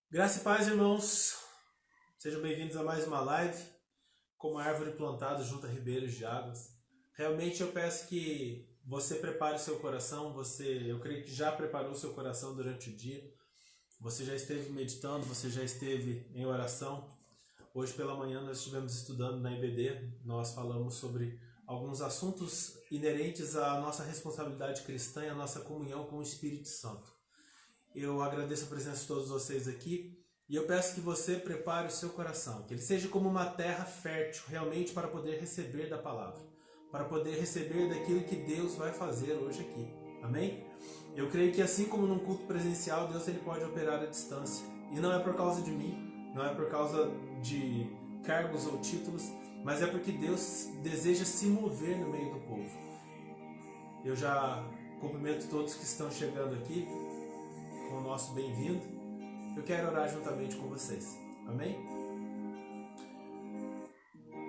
Graça e paz, irmãos. Sejam bem-vindos a mais uma live. Como a árvore plantada junto a ribeiros de águas. Realmente eu peço que você prepare o seu coração. Eu creio que já preparou o seu coração durante o dia. Você já esteve meditando, você já esteve em oração. Hoje pela manhã nós estivemos estudando na IBD. Nós falamos sobre alguns assuntos inerentes à nossa responsabilidade cristã e à nossa comunhão com o Espírito Santo. Eu agradeço a presença de todos vocês aqui e eu peço que você prepare o seu coração, que ele seja como uma terra fértil realmente para poder receber da palavra, para poder receber daquilo que Deus vai fazer hoje aqui. Amém? Eu creio que assim como num culto presencial, Deus ele pode operar à distância. E não é por causa de mim, não é por causa de cargos ou títulos, mas é porque Deus deseja se mover no meio do povo. Eu já cumprimento todos que estão chegando aqui com o nosso bem-vindo. Eu quero orar juntamente com vocês. Amém?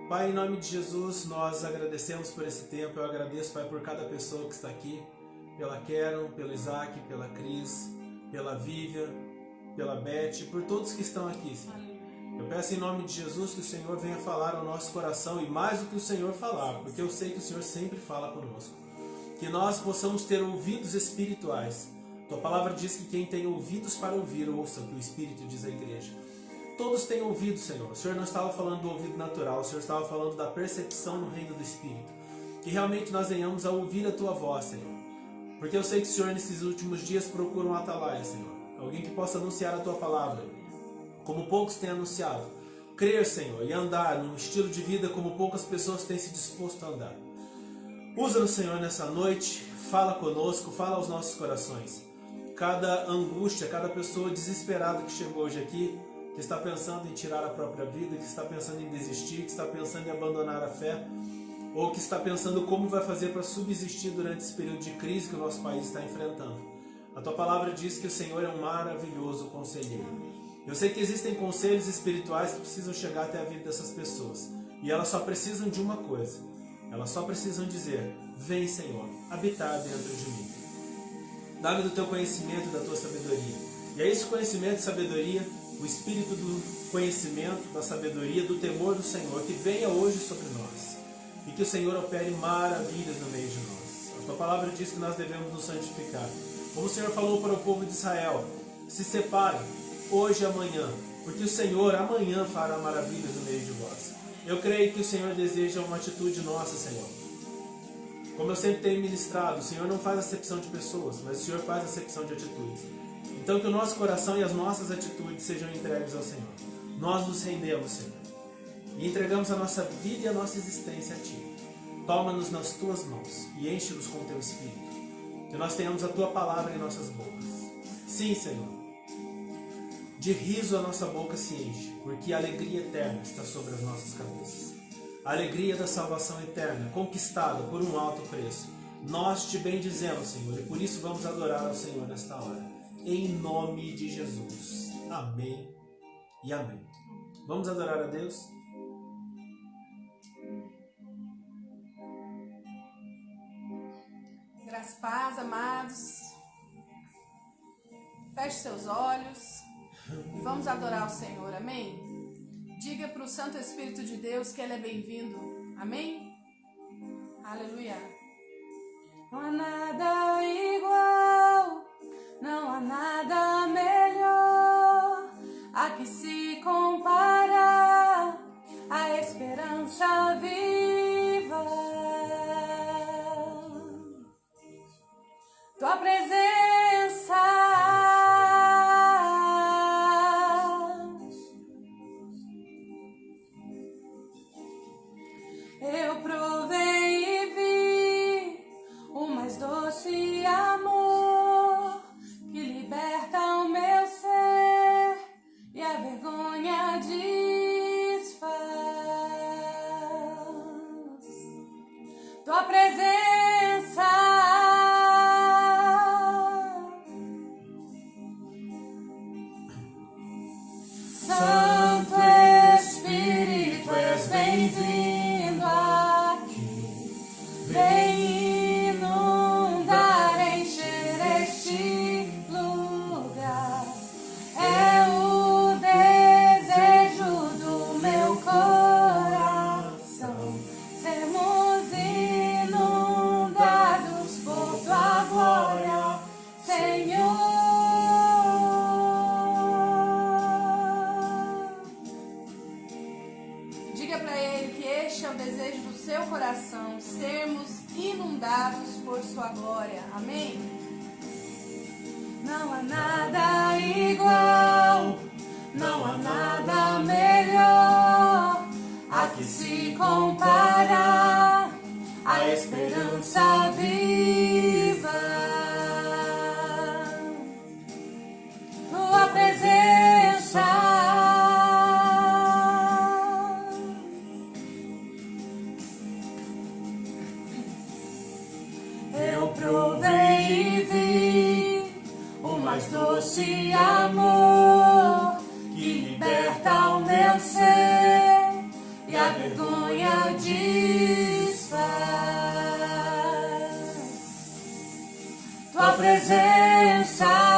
Pai, em nome de Jesus, nós agradecemos por esse tempo. Eu agradeço, Pai, por cada pessoa que está aqui. Pela Karen, pelo Isaac, pela Cris, pela Vivian, pela Beth, por todos que estão aqui, Senhor. Eu peço em nome de Jesus que o Senhor venha falar ao nosso coração e mais do que o Senhor falar, porque eu sei que o Senhor sempre fala conosco. Que nós possamos ter ouvidos espirituais. Tua palavra diz que quem tem ouvidos para ouvir, ouça o que o Espírito diz à igreja. Todos têm ouvido, Senhor. O Senhor não estava falando do ouvido natural, o Senhor estava falando da percepção no reino do Espírito. Que realmente nós venhamos a ouvir a Tua voz, Senhor. Porque eu sei que o Senhor nesses últimos dias procura um atalaia, Senhor. Alguém que possa anunciar a Tua palavra, como poucos têm anunciado. Crer, Senhor, e andar num estilo de vida como poucas pessoas têm se disposto a andar. Usa-nos, Senhor, nessa noite. Fala conosco, fala aos nossos corações. Cada angústia, cada pessoa desesperada que chegou hoje aqui, que está pensando em tirar a própria vida, que está pensando em desistir, que está pensando em abandonar a fé, ou que está pensando como vai fazer para subsistir durante esse período de crise que o nosso país está enfrentando. A Tua palavra diz que o Senhor é um maravilhoso conselheiro. Eu sei que existem conselhos espirituais que precisam chegar até a vida dessas pessoas, e elas só precisam de uma coisa. Elas só precisam dizer: vem, Senhor, habitar dentro de mim. Dá-me do Teu conhecimento e da Tua sabedoria. E é esse conhecimento e sabedoria, o espírito do conhecimento, da sabedoria, do temor do Senhor, que venha hoje sobre nós. E que o Senhor opere maravilhas no meio de nós. A Tua palavra diz que nós devemos nos santificar. Como o Senhor falou para o povo de Israel: se separem, hoje e amanhã, porque o Senhor amanhã fará maravilhas no meio de vós. Eu creio que o Senhor deseja uma atitude nossa, Senhor. Como eu sempre tenho ministrado, o Senhor não faz acepção de pessoas, mas o Senhor faz acepção de atitudes. Então que o nosso coração e as nossas atitudes sejam entregues ao Senhor. Nós nos rendemos, Senhor, e entregamos a nossa vida e a nossa existência a Ti. Toma-nos nas Tuas mãos e enche-nos com o Teu Espírito. Que nós tenhamos a Tua palavra em nossas bocas. Sim, Senhor. De riso a nossa boca se enche, porque a alegria eterna está sobre as nossas cabeças. A alegria da salvação eterna, conquistada por um alto preço. Nós te bendizemos, Senhor, e por isso vamos adorar ao Senhor nesta hora. Em nome de Jesus. Amém e amém. Vamos adorar a Deus? Graças e paz, amados. Feche seus olhos e vamos adorar o Senhor, amém? Diga para o Santo Espírito de Deus que Ele é bem-vindo, amém? Aleluia. Não há nada igual, não há nada melhor a que se compara a esperança viva. Tua presença eu provei e vi o mais doce amor que liberta o meu ser e a vergonha desfaz. Tua presença Santo Espírito, és bem-vindo aqui. Vem inundar, encher este lugar. É o desejo do seu coração, sermos inundados por sua glória. Amém? Não há nada igual, não há nada melhor a que se comparar a esperança viva. Tua presença eu provei e vi o mais doce amor que liberta o meu ser e a vergonha desfaz. Tua presença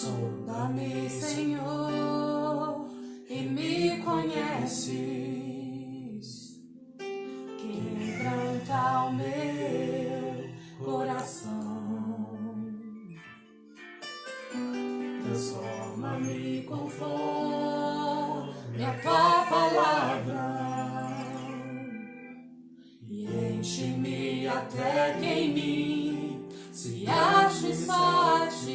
sonda-me, Senhor, e me conheces, quebranta o meu coração, transforma-me conforme a tua palavra e enche-me até que em mim se ache só a ti.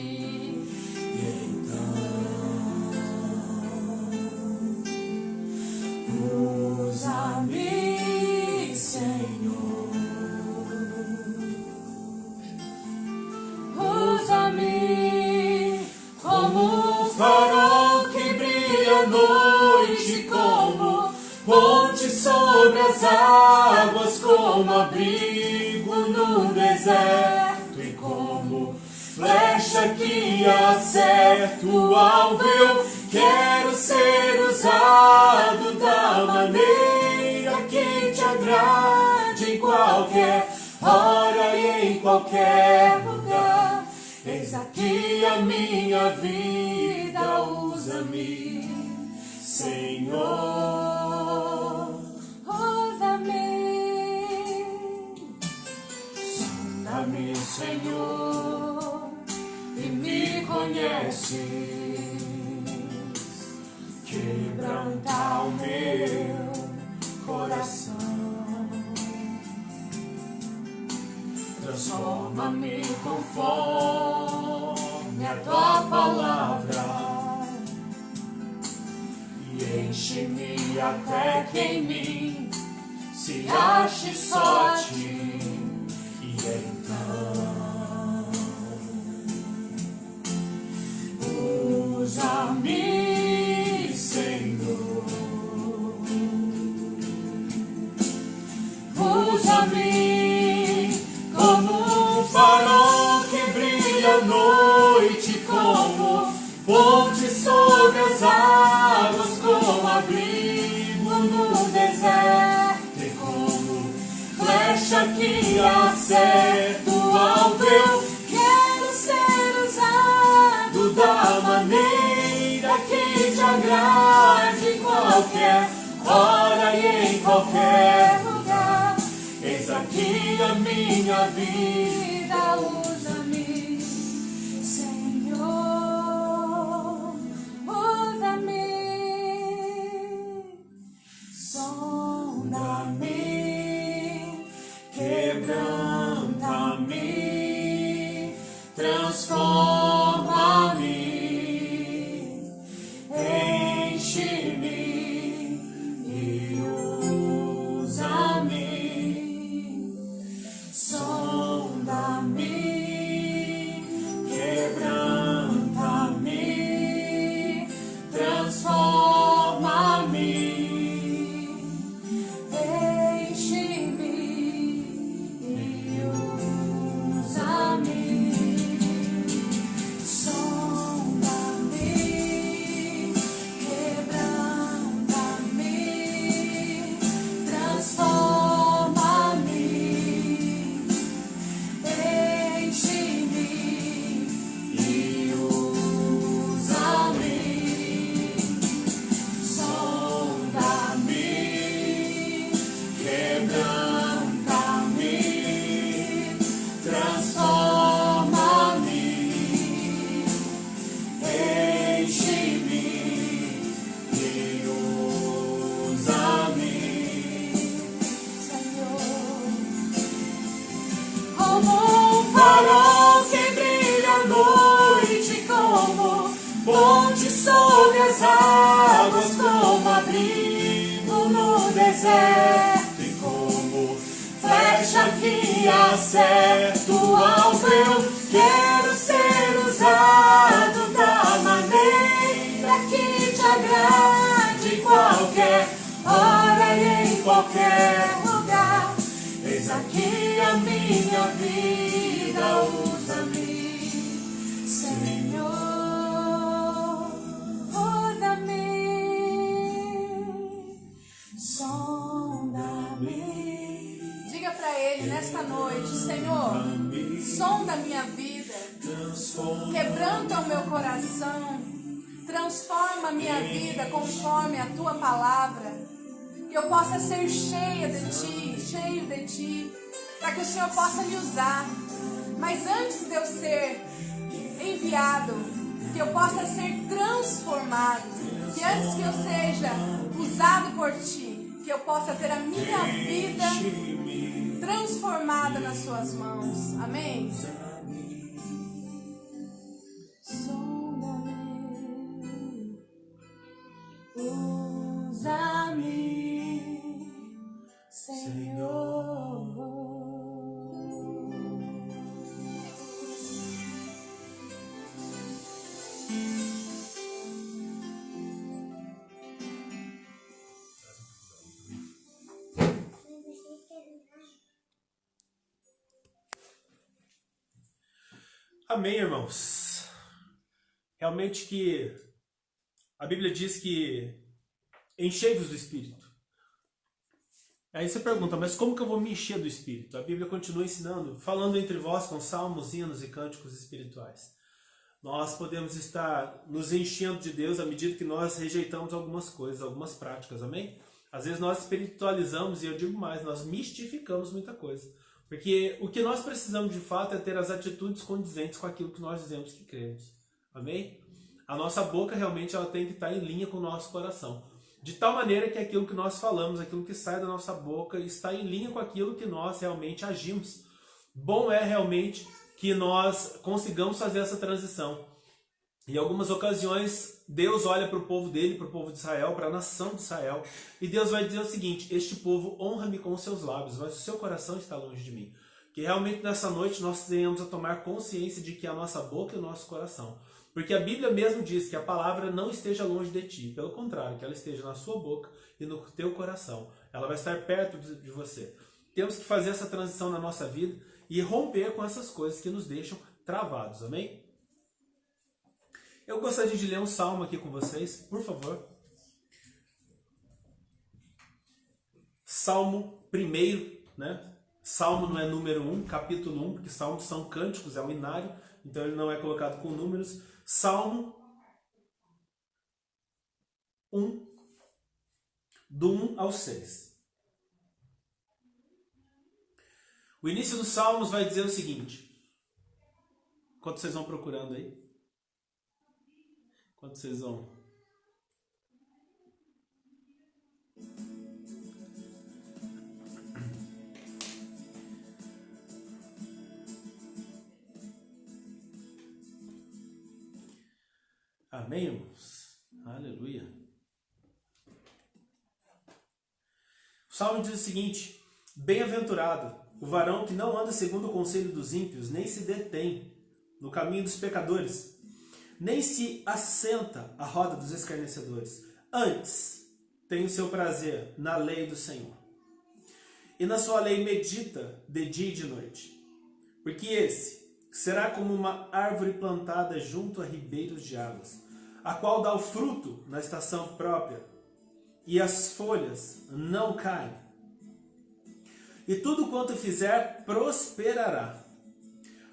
Usa-me, Senhor. Usa-me como um farol que brilha à noite, como ponte sobre as águas, como abrigo no deserto e como flecha que acerta o alvo. Eu quero ser usado da maneira que te agrade, em qualquer hora e em qualquer lugar. Eis aqui a minha vida, usa-me, Senhor. Usa-me, sonda-me, Senhor, e me conhece. Quebranta o meu coração, transforma-me conforme a tua palavra e enche-me até que em mim se ache só a ti. E então usa-me, Senhor. Usa-me como um farol que brilha à noite, como ponte sobre as águas, como abrigo no deserto e como flecha que acerta o alvo. Eu quero ser usado da maneira que te agrade, em qualquer hora e em qualquer lugar. Eis aqui a minha vida, usa-me, Senhor. Usa-me, sonda-me, quebranta-me, transforma-me, enche-me e usa-me. Sonda-me, quebranta-me, transforma-me, enche-me e usa-me. Sonda-me, quebranta-me, transforma-me, enche-me e usa-me. Sonda-me, quebranta-me, transforma-me, enche-me e usa-me, Senhor. Como um farol que brilha à noite, como ponte sobre as águas, como abrigo no deserto e como flecha que acerta o alvo. Eu quero ser usado da maneira que te agrade, em qualquer hora e em qualquer lugar. Eis aqui a minha vida, usa-me, Senhor. Usa-me, sonda-me. Diga para Ele nesta noite: Senhor, sonda a minha vida, quebranta o meu coração, transforma a minha vida conforme a tua palavra, que eu possa ser cheia de ti, cheio de ti, para que o Senhor possa me usar. Mas antes de eu ser enviado, que eu possa ser transformado, que antes que eu seja usado por ti, que eu possa ter a minha vida transformada nas suas mãos. Amém? Senhor. Amém, irmãos. Realmente que a Bíblia diz que enchei-vos do Espírito. Aí você pergunta, mas como que eu vou me encher do Espírito? A Bíblia continua ensinando, falando entre vós com salmos, hinos e cânticos espirituais. Nós podemos estar nos enchendo de Deus à medida que nós rejeitamos algumas coisas, algumas práticas, amém? Às vezes nós espiritualizamos, e eu digo mais, nós mistificamos muita coisa. Porque o que nós precisamos de fato é ter as atitudes condizentes com aquilo que nós dizemos que cremos. Amém? A nossa boca realmente ela tem que estar em linha com o nosso coração. De tal maneira que aquilo que nós falamos, aquilo que sai da nossa boca, está em linha com aquilo que nós realmente agimos. Bom é realmente que nós consigamos fazer essa transição. Em algumas ocasiões, Deus olha para o povo dele, para o povo de Israel, para a nação de Israel, e Deus vai dizer o seguinte: este povo honra-me com os seus lábios, mas o seu coração está longe de mim. Que realmente nessa noite nós tenhamos a tomar consciência de que a nossa boca e o nosso coração. Porque a Bíblia mesmo diz que a palavra não esteja longe de ti, pelo contrário, que ela esteja na sua boca e no teu coração. Ela vai estar perto de você. Temos que fazer essa transição na nossa vida e romper com essas coisas que nos deixam travados, amém? Eu gostaria de ler um salmo aqui com vocês, por favor. Salmo 1, né? Salmo não é número 1, capítulo 1, porque salmos são cânticos, é um inário, então ele não é colocado com números. Salmo 1, do 1 ao 6. O início dos salmos vai dizer o seguinte, enquanto vocês vão procurando aí, enquanto vocês vão... Amém, irmãos? Aleluia. O salmo diz o seguinte: bem-aventurado o varão que não anda segundo o conselho dos ímpios, nem se detém no caminho dos pecadores, nem se assenta à roda dos escarnecedores. Antes tem o seu prazer na lei do Senhor, e na sua lei medita de dia e de noite. Porque esse será como uma árvore plantada junto a ribeiros de águas, a qual dá o fruto na estação própria, e as folhas não caem. E tudo quanto fizer prosperará.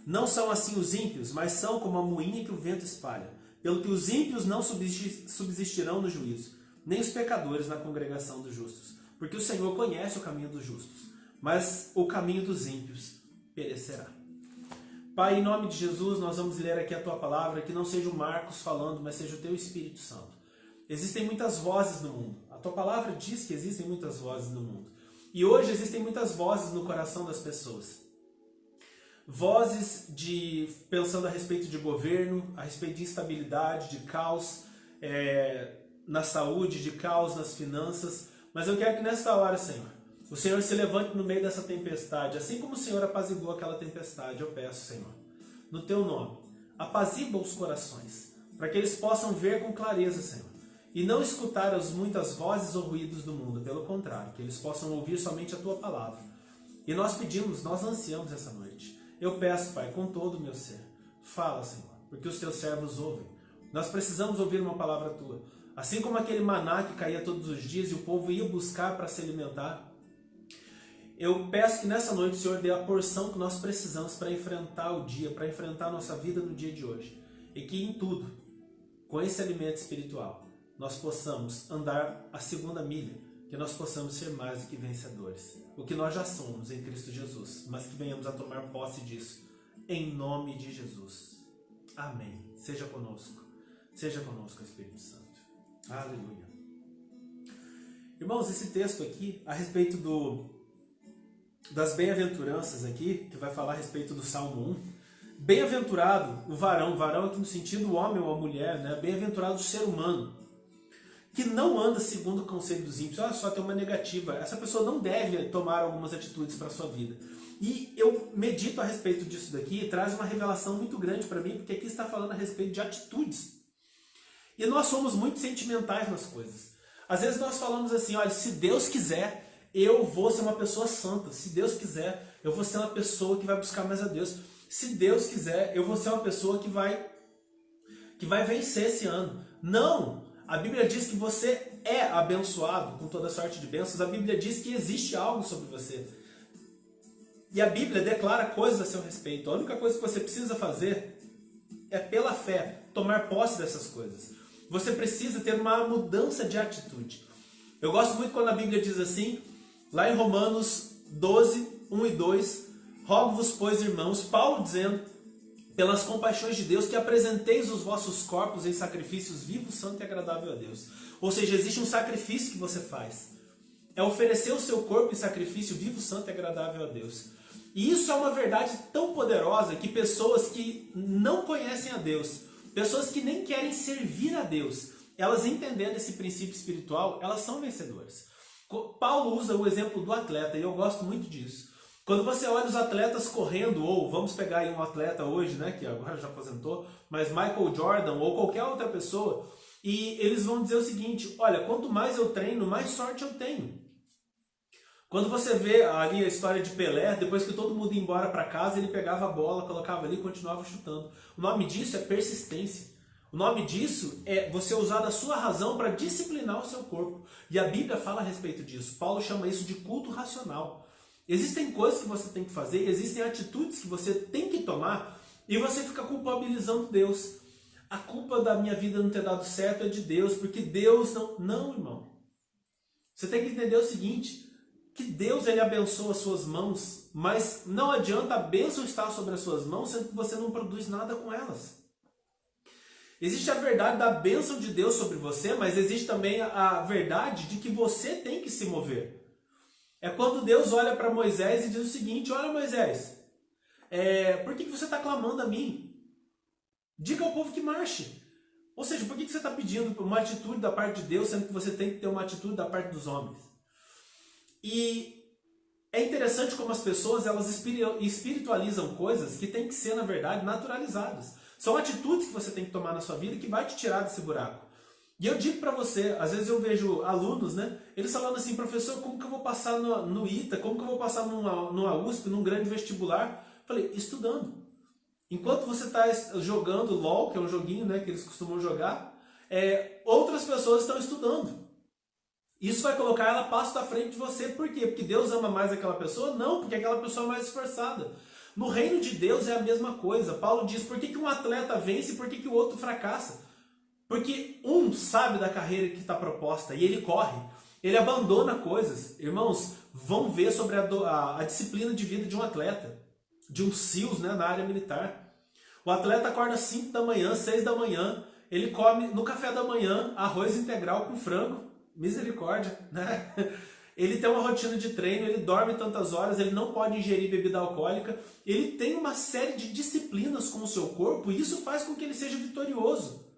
Não são assim os ímpios, mas são como a moinha que o vento espalha. Pelo que os ímpios não subsistirão no juízo, nem os pecadores na congregação dos justos. Porque o Senhor conhece o caminho dos justos, mas o caminho dos ímpios perecerá. Pai, em nome de Jesus, nós vamos ler aqui a Tua palavra, que não seja o Marcos falando, mas seja o Teu Espírito Santo. Existem muitas vozes no mundo. A Tua palavra diz que existem muitas vozes no mundo. E hoje existem muitas vozes no coração das pessoas. Vozes pensando a respeito de governo, a respeito de instabilidade, de caos na saúde, de caos nas finanças. Mas eu quero que nesta hora, Senhor, o Senhor se levante no meio dessa tempestade. Assim como o Senhor apaziguou aquela tempestade, eu peço, Senhor, no Teu nome, apazigua os corações, para que eles possam ver com clareza, Senhor, e não escutar as muitas vozes ou ruídos do mundo. Pelo contrário, que eles possam ouvir somente a Tua palavra. E nós pedimos, nós ansiamos essa noite. Eu peço, Pai, com todo o meu ser, fala, Senhor, porque os Teus servos ouvem. Nós precisamos ouvir uma palavra Tua. Assim como aquele maná que caía todos os dias e o povo ia buscar para se alimentar, eu peço que nessa noite o Senhor dê a porção que nós precisamos para enfrentar o dia, para enfrentar a nossa vida no dia de hoje. E que em tudo, com esse alimento espiritual, nós possamos andar a segunda milha, que nós possamos ser mais do que vencedores. O que nós já somos em Cristo Jesus, mas que venhamos a tomar posse disso, em nome de Jesus. Amém. Seja conosco, Espírito Santo. Aleluia. Irmãos, esse texto aqui, a respeito das bem-aventuranças aqui, que vai falar a respeito do Salmo 1, bem-aventurado o varão aqui no sentido o homem ou a mulher, né? Bem-aventurado o ser humano, que não anda segundo o conselho dos ímpios, olha só, tem uma negativa. Essa pessoa não deve tomar algumas atitudes para a sua vida. E eu medito a respeito disso daqui e traz uma revelação muito grande para mim, porque aqui está falando a respeito de atitudes. E nós somos muito sentimentais nas coisas. Às vezes nós falamos assim, olha, se Deus quiser, eu vou ser uma pessoa santa. Se Deus quiser, eu vou ser uma pessoa que vai buscar mais a Deus. Se Deus quiser, eu vou ser uma pessoa que vai vencer esse ano. Não! A Bíblia diz que você é abençoado com toda sorte de bênçãos. A Bíblia diz que existe algo sobre você. E a Bíblia declara coisas a seu respeito. A única coisa que você precisa fazer é, pela fé, tomar posse dessas coisas. Você precisa ter uma mudança de atitude. Eu gosto muito quando a Bíblia diz assim, lá em Romanos 12, 1 e 2, rogo-vos, pois, irmãos, Paulo dizendo, pelas compaixões de Deus, que apresenteis os vossos corpos em sacrifícios vivos, santo e agradável a Deus. Ou seja, existe um sacrifício que você faz. É oferecer o seu corpo em sacrifício vivo, santo e agradável a Deus. E isso é uma verdade tão poderosa que pessoas que não conhecem a Deus, pessoas que nem querem servir a Deus, elas entendendo esse princípio espiritual, elas são vencedoras. Paulo usa o exemplo do atleta e eu gosto muito disso. Quando você olha os atletas correndo, ou vamos pegar aí um atleta hoje, né, que agora já aposentou, mas Michael Jordan ou qualquer outra pessoa, e eles vão dizer o seguinte, olha, quanto mais eu treino, mais sorte eu tenho. Quando você vê ali a história de Pelé, depois que todo mundo ia embora para casa, ele pegava a bola, colocava ali e continuava chutando. O nome disso é persistência. O nome disso é você usar da sua razão para disciplinar o seu corpo. E a Bíblia fala a respeito disso. Paulo chama isso de culto racional. Existem coisas que você tem que fazer, existem atitudes que você tem que tomar e você fica culpabilizando Deus. A culpa da minha vida não ter dado certo é de Deus, porque Deus não... Não, irmão. Você tem que entender o seguinte, que Deus ele abençoa as suas mãos, mas não adianta a bênção estar sobre as suas mãos, sendo que você não produz nada com elas. Existe a verdade da bênção de Deus sobre você, mas existe também a verdade de que você tem que se mover. É quando Deus olha para Moisés e diz o seguinte, olha Moisés, por que você está clamando a mim? Diga ao povo que marche. Ou seja, por que você está pedindo uma atitude da parte de Deus, sendo que você tem que ter uma atitude da parte dos homens? E é interessante como as pessoas elas espiritualizam coisas que tem que ser, na verdade, naturalizadas. São atitudes que você tem que tomar na sua vida que vai te tirar desse buraco. E eu digo para você, às vezes eu vejo alunos, né, eles falando assim, professor, como que eu vou passar no ITA, como que eu vou passar numa USP, num grande vestibular? Eu falei, estudando. Enquanto você está jogando LOL, que é um joguinho, né, que eles costumam jogar, outras pessoas estão estudando. Isso vai colocar ela passo à frente de você. Por quê? Porque Deus ama mais aquela pessoa? Não, porque aquela pessoa é mais esforçada. No reino de Deus é a mesma coisa. Paulo diz, por que um atleta vence e por que o outro fracassa? Porque um sabe da carreira que está proposta e ele corre. Ele abandona coisas. Irmãos, vão ver sobre a disciplina de vida de um atleta. De um SEALs, né, na área militar. O atleta acorda às 5 da manhã, 6 da manhã. Ele come no café da manhã arroz integral com frango. Misericórdia, né? Ele tem uma rotina de treino, ele dorme tantas horas, ele não pode ingerir bebida alcoólica, ele tem uma série de disciplinas com o seu corpo e isso faz com que ele seja vitorioso.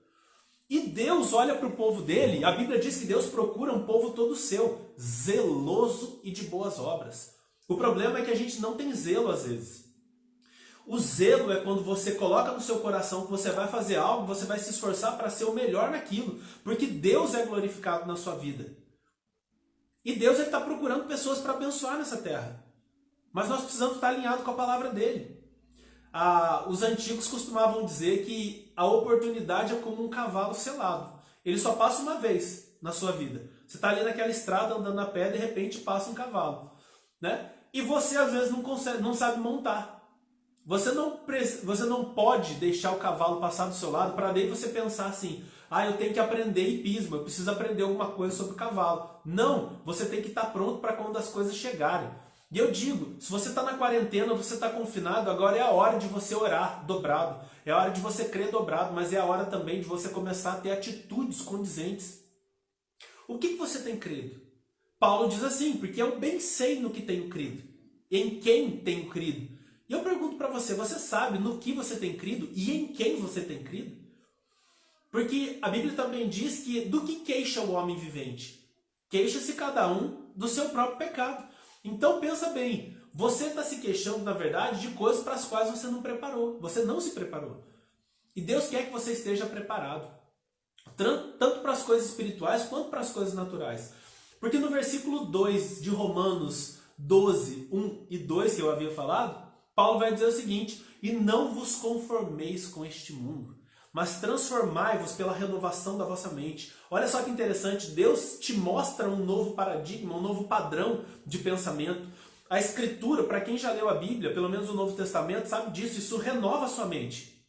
E Deus olha para o povo dele, a Bíblia diz que Deus procura um povo todo seu, zeloso e de boas obras. O problema é que a gente não tem zelo às vezes. O zelo é quando você coloca no seu coração que você vai fazer algo, você vai se esforçar para ser o melhor naquilo, porque Deus é glorificado na sua vida. E Deus está procurando pessoas para abençoar nessa terra. Mas nós precisamos estar alinhados com a palavra dele. Os antigos costumavam dizer que a oportunidade é como um cavalo selado. Ele só passa uma vez na sua vida. Você está ali naquela estrada andando a pé, de repente passa um cavalo, né? E você às vezes não sabe montar. Você não pode deixar o cavalo passar do seu lado para daí você pensar assim, eu tenho que aprender hipismo, eu preciso aprender alguma coisa sobre o cavalo. Não, você tem que estar pronto para quando as coisas chegarem. E eu digo, se você está na quarentena, você está confinado, agora é a hora de você orar dobrado, é a hora de você crer dobrado, mas é a hora também de você começar a ter atitudes condizentes. O que você tem crido? Paulo diz assim, porque eu bem sei no que tenho crido, em quem tenho crido. E eu pergunto para você, você sabe no que você tem crido e em quem você tem crido? Porque a Bíblia também diz que do que queixa o homem vivente? Queixa-se cada um do seu próprio pecado. Então pensa bem, você está se queixando, na verdade, de coisas para as quais você não preparou. Você não se preparou. E Deus quer que você esteja preparado. Tanto para as coisas espirituais quanto para as coisas naturais. Porque no versículo 2 de Romanos 12, 1 e 2, que eu havia falado, Paulo vai dizer o seguinte: e não vos conformeis com este mundo, mas transformai-vos pela renovação da vossa mente. Olha só que interessante, Deus te mostra um novo paradigma, um novo padrão de pensamento. A Escritura, para quem já leu a Bíblia, pelo menos o Novo Testamento, sabe disso, isso renova a sua mente.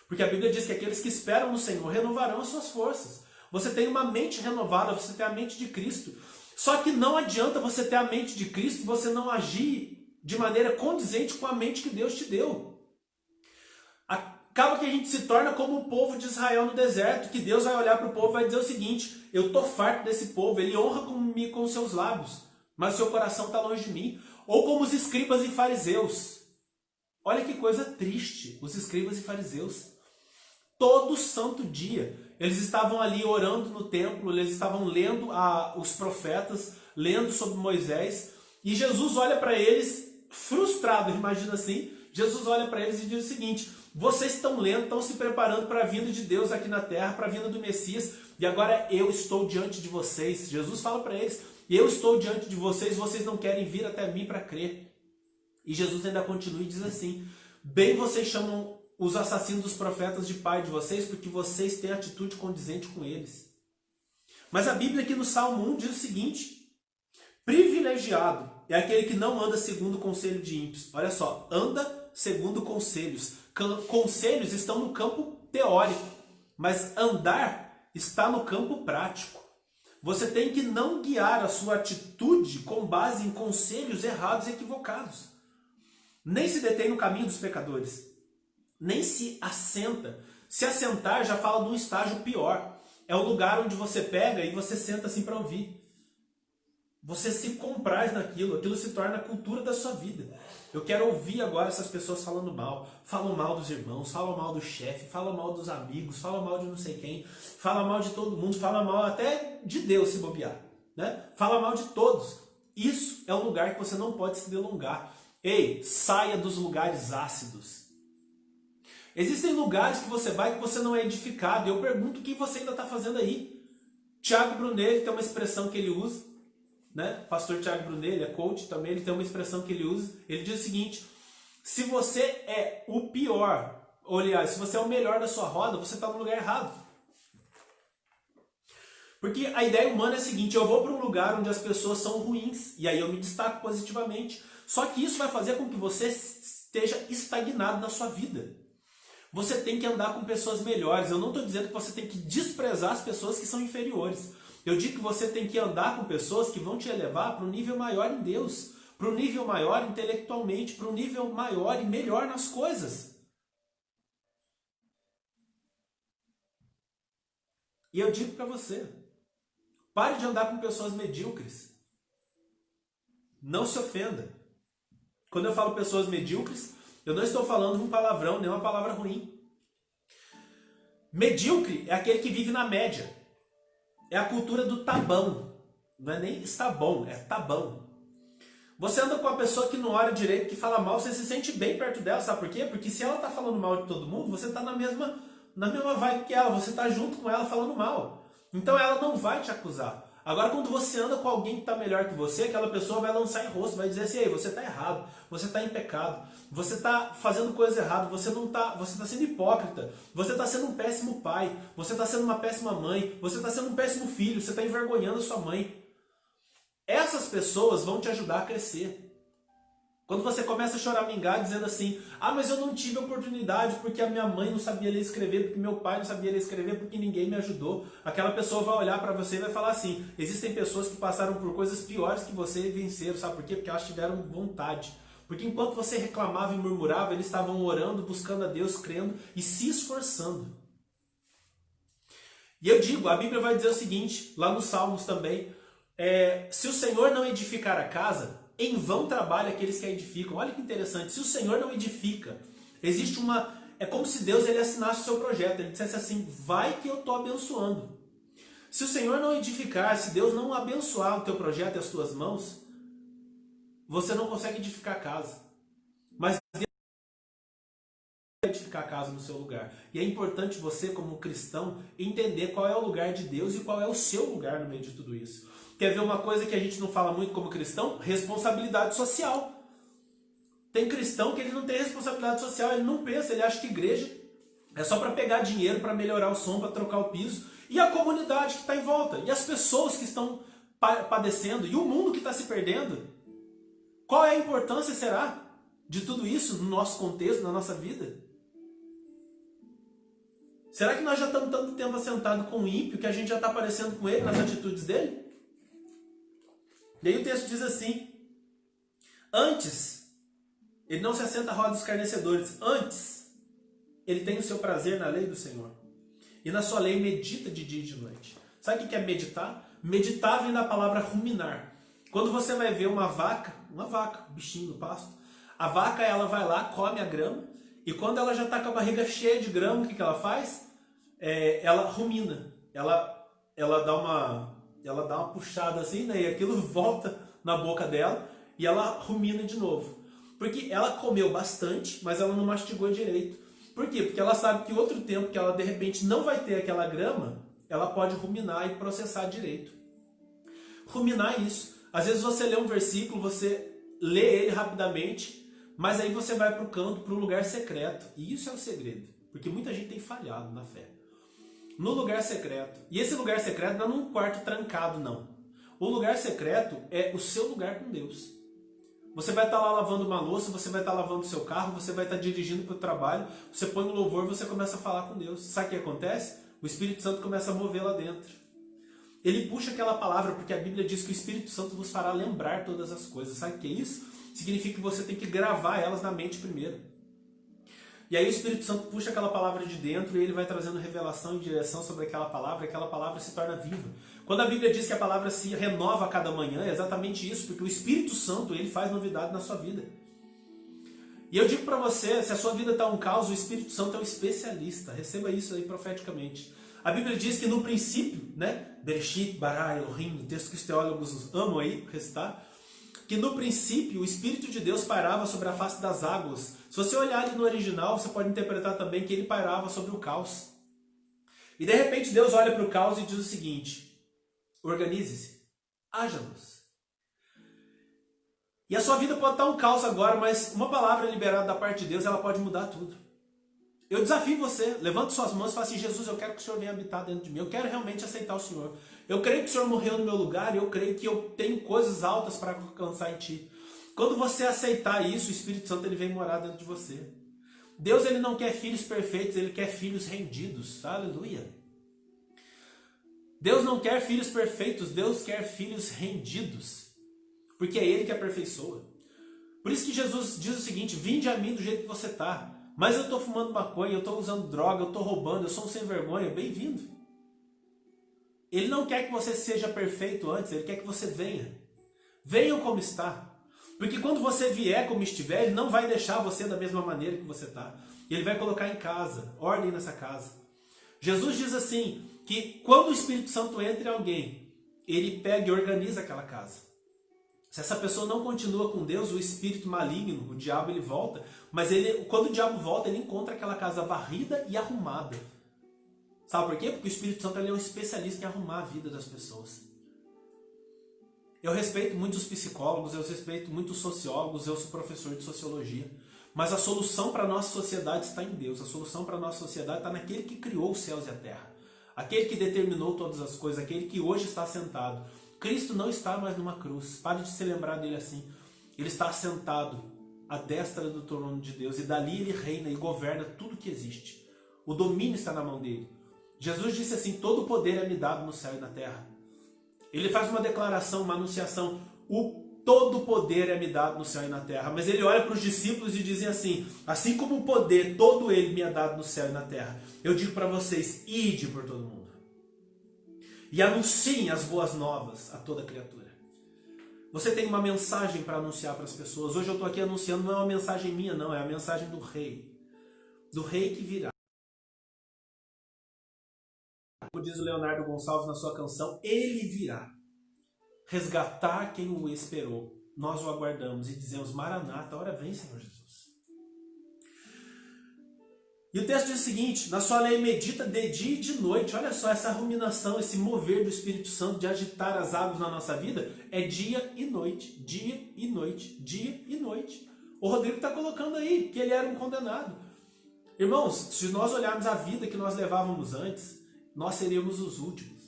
Porque a Bíblia diz que aqueles que esperam no Senhor renovarão as suas forças. Você tem uma mente renovada, você tem a mente de Cristo. Só que não adianta você ter a mente de Cristo e você não agir de maneira condizente com a mente que Deus te deu. Acaba que a gente se torna como o povo de Israel no deserto, que Deus vai olhar para o povo e vai dizer o seguinte: eu estou farto desse povo, ele honra comigo com os seus lábios, mas seu coração está longe de mim. Ou como os escribas e fariseus. Olha que coisa triste, os escribas e fariseus. Todo santo dia, eles estavam ali orando no templo, eles estavam lendo os profetas, lendo sobre Moisés, e Jesus olha para eles frustrado, imagina assim. Jesus olha para eles e diz o seguinte: vocês estão lendo, estão se preparando para a vinda de Deus aqui na terra, para a vinda do Messias, e agora eu estou diante de vocês. Jesus fala para eles: eu estou diante de vocês, vocês não querem vir até mim para crer. E Jesus ainda continua e diz assim: bem vocês chamam os assassinos dos profetas de pai de vocês, porque vocês têm atitude condizente com eles. Mas a Bíblia aqui no Salmo 1 diz o seguinte: privilegiado é aquele que não anda segundo o conselho de ímpios. Olha só, anda segundo conselhos. Conselhos estão no campo teórico, mas andar está no campo prático. Você tem que não guiar a sua atitude com base em conselhos errados e equivocados. Nem se detém no caminho dos pecadores. Nem se assenta. Se assentar já fala de um estágio pior. É o lugar onde você pega e você senta assim para ouvir. Você se compraz naquilo, aquilo se torna a cultura da sua vida. Eu quero ouvir agora essas pessoas falando mal. Falam mal dos irmãos, falam mal do chefe, falam mal dos amigos, falam mal de não sei quem, falam mal de todo mundo, falam mal até de Deus se bobear, né? Fala mal de todos. Isso é um lugar que você não pode se delongar. Ei, saia dos lugares ácidos. Existem lugares que você vai que você não é edificado. Eu pergunto o que você ainda está fazendo aí. Tiago Brunelli tem uma expressão que ele usa, né? Pastor Tiago Brunelli é coach também, ele tem uma expressão que ele usa. Ele diz o seguinte: se você é o pior, ou aliás, se você é o melhor da sua roda, você está no lugar errado. Porque a ideia humana é a seguinte: eu vou para um lugar onde as pessoas são ruins, e aí eu me destaco positivamente. Só que isso vai fazer com que você esteja estagnado na sua vida. Você tem que andar com pessoas melhores. Eu não estou dizendo que você tem que desprezar as pessoas que são inferiores. Eu digo que você tem que andar com pessoas que vão te elevar para um nível maior em Deus, para um nível maior intelectualmente, para um nível maior e melhor nas coisas. E eu digo para você: pare de andar com pessoas medíocres. Não se ofenda. Quando eu falo pessoas medíocres, eu não estou falando um palavrão, nem uma palavra ruim. Medíocre é aquele que vive na média. É a cultura do tá bom. Não é nem está bom, é tá bom. Você anda com uma pessoa que não ora direito, que fala mal, você se sente bem perto dela, sabe por quê? Porque se ela está falando mal de todo mundo, você está na mesma vibe que ela, você está junto com ela falando mal. Então ela não vai te acusar. Agora, quando você anda com alguém que está melhor que você, aquela pessoa vai lançar em rosto, vai dizer assim: ei, você está errado, você está em pecado, você está fazendo coisa errada, você está sendo hipócrita, você está sendo um péssimo pai, você está sendo uma péssima mãe, você está sendo um péssimo filho, você está envergonhando a sua mãe. Essas pessoas vão te ajudar a crescer. Quando você começa a choramingar dizendo assim: ah, mas eu não tive oportunidade porque a minha mãe não sabia ler e escrever, porque meu pai não sabia ler e escrever, porque ninguém me ajudou. Aquela pessoa vai olhar para você e vai falar assim: existem pessoas que passaram por coisas piores que você e venceram. Sabe por quê? Porque elas tiveram vontade. Porque enquanto você reclamava e murmurava, eles estavam orando, buscando a Deus, crendo e se esforçando. E eu digo, a Bíblia vai dizer o seguinte, lá nos Salmos também: se o Senhor não edificar a casa, em vão trabalha aqueles que a edificam. Olha que interessante, se o Senhor não edifica, existe É como se Deus ele assinasse o seu projeto. Ele dissesse assim, vai que eu estou abençoando. Se o Senhor não edificar, se Deus não abençoar o teu projeto e as tuas mãos, você não consegue edificar a casa. Mas Deus vai edificar a casa no seu lugar. E é importante você, como cristão, entender qual é o lugar de Deus e qual é o seu lugar no meio de tudo isso. Quer ver uma coisa que a gente não fala muito como cristão? Responsabilidade social. Tem cristão que ele não tem responsabilidade social, ele não pensa, ele acha que igreja é só para pegar dinheiro, para melhorar o som, para trocar o piso. E a comunidade que está em volta, e as pessoas que estão padecendo, e o mundo que está se perdendo. Qual é a importância, será, de tudo isso no nosso contexto, na nossa vida? Será que nós já estamos tanto tempo assentados com o ímpio que a gente já está parecendo com ele nas atitudes dele? E aí o texto diz assim, antes... Ele não se assenta à roda dos escarnecedores. Antes, ele tem o seu prazer na lei do Senhor. E na sua lei medita de dia e de noite. Sabe o que é meditar? Meditar vem da palavra ruminar. Quando você vai ver uma vaca, um bichinho do pasto, a vaca ela vai lá, come a grama, e quando ela já está com a barriga cheia de grama, o que ela faz? Ela rumina. Ela dá uma puxada assim, né, e aquilo volta na boca dela, e ela rumina de novo. Porque ela comeu bastante, mas ela não mastigou direito. Por quê? Porque ela sabe que outro tempo que ela de repente não vai ter aquela grama, ela pode ruminar e processar direito. Ruminar é isso. Às vezes você lê um versículo, você lê ele rapidamente, mas aí você vai para o canto, para o lugar secreto. E isso é o segredo. Porque muita gente tem falhado na fé. No lugar secreto. E esse lugar secreto não é num quarto trancado, não. O lugar secreto é o seu lugar com Deus. Você vai estar lá lavando uma louça, você vai estar lavando o seu carro, você vai estar dirigindo para o trabalho, você põe um louvor, você começa a falar com Deus. Sabe o que acontece? O Espírito Santo começa a mover lá dentro. Ele puxa aquela palavra, porque a Bíblia diz que o Espírito Santo vos fará lembrar todas as coisas. Sabe o que é isso? Significa que você tem que gravar elas na mente primeiro. E aí o Espírito Santo puxa aquela palavra de dentro e ele vai trazendo revelação e direção sobre aquela palavra, e aquela palavra se torna viva. Quando a Bíblia diz que a palavra se renova a cada manhã, é exatamente isso, porque o Espírito Santo ele faz novidade na sua vida. E eu digo para você, se a sua vida está um caos, o Espírito Santo é um especialista. Receba isso aí profeticamente. A Bíblia diz que no princípio, né, Bereshit, Bara, Elohim, texto que os teólogos amam aí recitar, que no princípio o Espírito de Deus pairava sobre a face das águas. Se você olhar ali no original, você pode interpretar também que ele pairava sobre o caos. E de repente Deus olha para o caos e diz o seguinte: organize-se, haja luz. E a sua vida pode estar um caos agora, mas uma palavra liberada da parte de Deus, ela pode mudar tudo. Eu desafio você, levante suas mãos e fale assim: Jesus, eu quero que o Senhor venha habitar dentro de mim, eu quero realmente aceitar o Senhor. Eu creio que o Senhor morreu no meu lugar e eu creio que eu tenho coisas altas para alcançar em Ti. Quando você aceitar isso, o Espírito Santo ele vem morar dentro de você. Deus ele não quer filhos perfeitos, ele quer filhos rendidos. Aleluia. Deus não quer filhos perfeitos, Deus quer filhos rendidos. Porque é Ele que aperfeiçoa. Por isso que Jesus diz o seguinte: vinde a mim do jeito que você está. Mas eu estou fumando maconha, eu estou usando droga, eu estou roubando, eu sou um sem vergonha. Bem-vindo. Ele não quer que você seja perfeito antes, Ele quer que você venha. Venham como está. Porque quando você vier como estiver, Ele não vai deixar você da mesma maneira que você está. Ele vai colocar em casa, ordem nessa casa. Jesus diz assim, que quando o Espírito Santo entra em alguém, Ele pega e organiza aquela casa. Se essa pessoa não continua com Deus, o espírito maligno, o diabo, ele volta. Mas quando o diabo volta, ele encontra aquela casa varrida e arrumada. Sabe por quê? Porque o Espírito Santo ele é um especialista em arrumar a vida das pessoas. Eu respeito muito os psicólogos, eu respeito muito os sociólogos, eu sou professor de sociologia. Mas a solução para a nossa sociedade está em Deus. A solução para a nossa sociedade está naquele que criou os céus e a terra. Aquele que determinou todas as coisas, aquele que hoje está sentado. Cristo não está mais numa cruz. Pare de se lembrar dele assim. Ele está assentado à destra do trono de Deus. E dali ele reina e governa tudo que existe. O domínio está na mão dele. Jesus disse assim: todo poder é me dado no céu e na terra. Ele faz uma declaração, uma anunciação: todo poder é me dado no céu e na terra. Mas ele olha para os discípulos e dizem assim: assim como o poder, todo ele me é dado no céu e na terra, eu digo para vocês, ide por todo mundo. E anunciem as boas novas a toda criatura. Você tem uma mensagem para anunciar para as pessoas. Hoje eu estou aqui anunciando, não é uma mensagem minha não, é a mensagem do Rei. do rei que virá. Como diz o Leonardo Gonçalves na sua canção, ele virá resgatar quem o esperou. Nós o aguardamos e dizemos: Maranata, a hora vem, Senhor Jesus. E o texto diz o seguinte: na sua lei medita de dia e de noite. Olha só, essa ruminação, esse mover do Espírito Santo de agitar as águas na nossa vida é dia e noite, dia e noite, dia e noite. O Rodrigo está colocando aí que ele era um condenado. Irmãos, se nós olharmos a vida que nós levávamos antes, nós seríamos os últimos.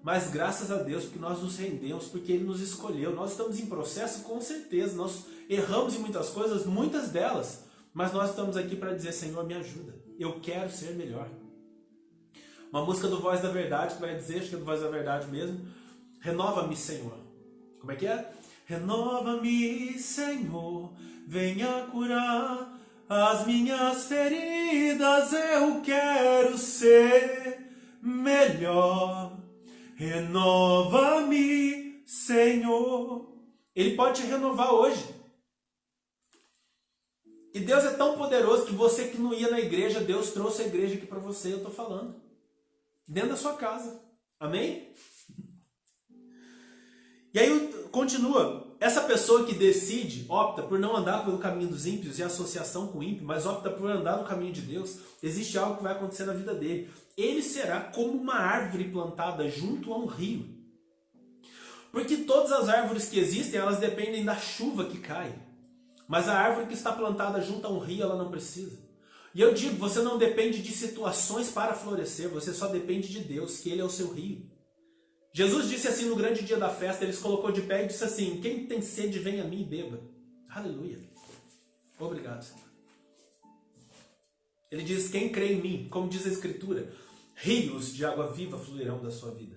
Mas graças a Deus, porque nós nos rendemos, porque Ele nos escolheu. Nós estamos em processo, com certeza. Nós erramos em muitas coisas, muitas delas. Mas nós estamos aqui para dizer: Senhor, me ajuda. Eu quero ser melhor. Uma música do Voz da Verdade que vai dizer, acho que é do Voz da Verdade mesmo: renova-me, Senhor. Como é que é? Renova-me, Senhor. Venha curar as minhas feridas. Eu quero ser melhor. Renova-me, Senhor. Ele pode te renovar hoje. E Deus é tão poderoso que você que não ia na igreja, Deus trouxe a igreja aqui para você, eu estou falando. Dentro da sua casa. Amém? E aí continua. Essa pessoa que decide, opta por não andar pelo caminho dos ímpios e associação com o ímpio, mas opta por andar no caminho de Deus, existe algo que vai acontecer na vida dele. Ele será como uma árvore plantada junto a um rio. Porque todas as árvores que existem, elas dependem da chuva que cai. Mas a árvore que está plantada junto a um rio, ela não precisa. E eu digo, você não depende de situações para florescer, você só depende de Deus, que Ele é o seu rio. Jesus disse assim no grande dia da festa, Ele se colocou de pé e disse assim: quem tem sede, vem a mim e beba. Aleluia. Obrigado, Senhor. Ele diz: quem crê em mim, como diz a Escritura, rios de água viva fluirão da sua vida.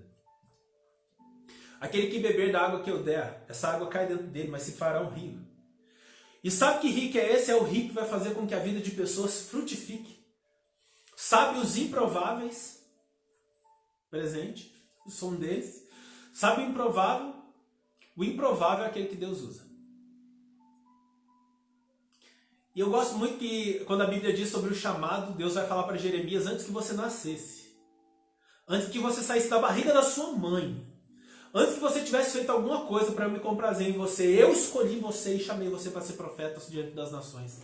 Aquele que beber da água que eu der, essa água cai dentro dele, mas se fará um rio. E sabe que rio que é esse? É o rio que vai fazer com que a vida de pessoas frutifique. Sabe os improváveis? Presente. O som deles. Sabe o improvável? O improvável é aquele que Deus usa. E eu gosto muito que quando a Bíblia diz sobre o chamado, Deus vai falar para Jeremias antes que você nascesse. Antes que você saísse da barriga da sua mãe. Antes que você tivesse feito alguma coisa para eu me comprazer em você, eu escolhi você e chamei você para ser profeta diante das nações.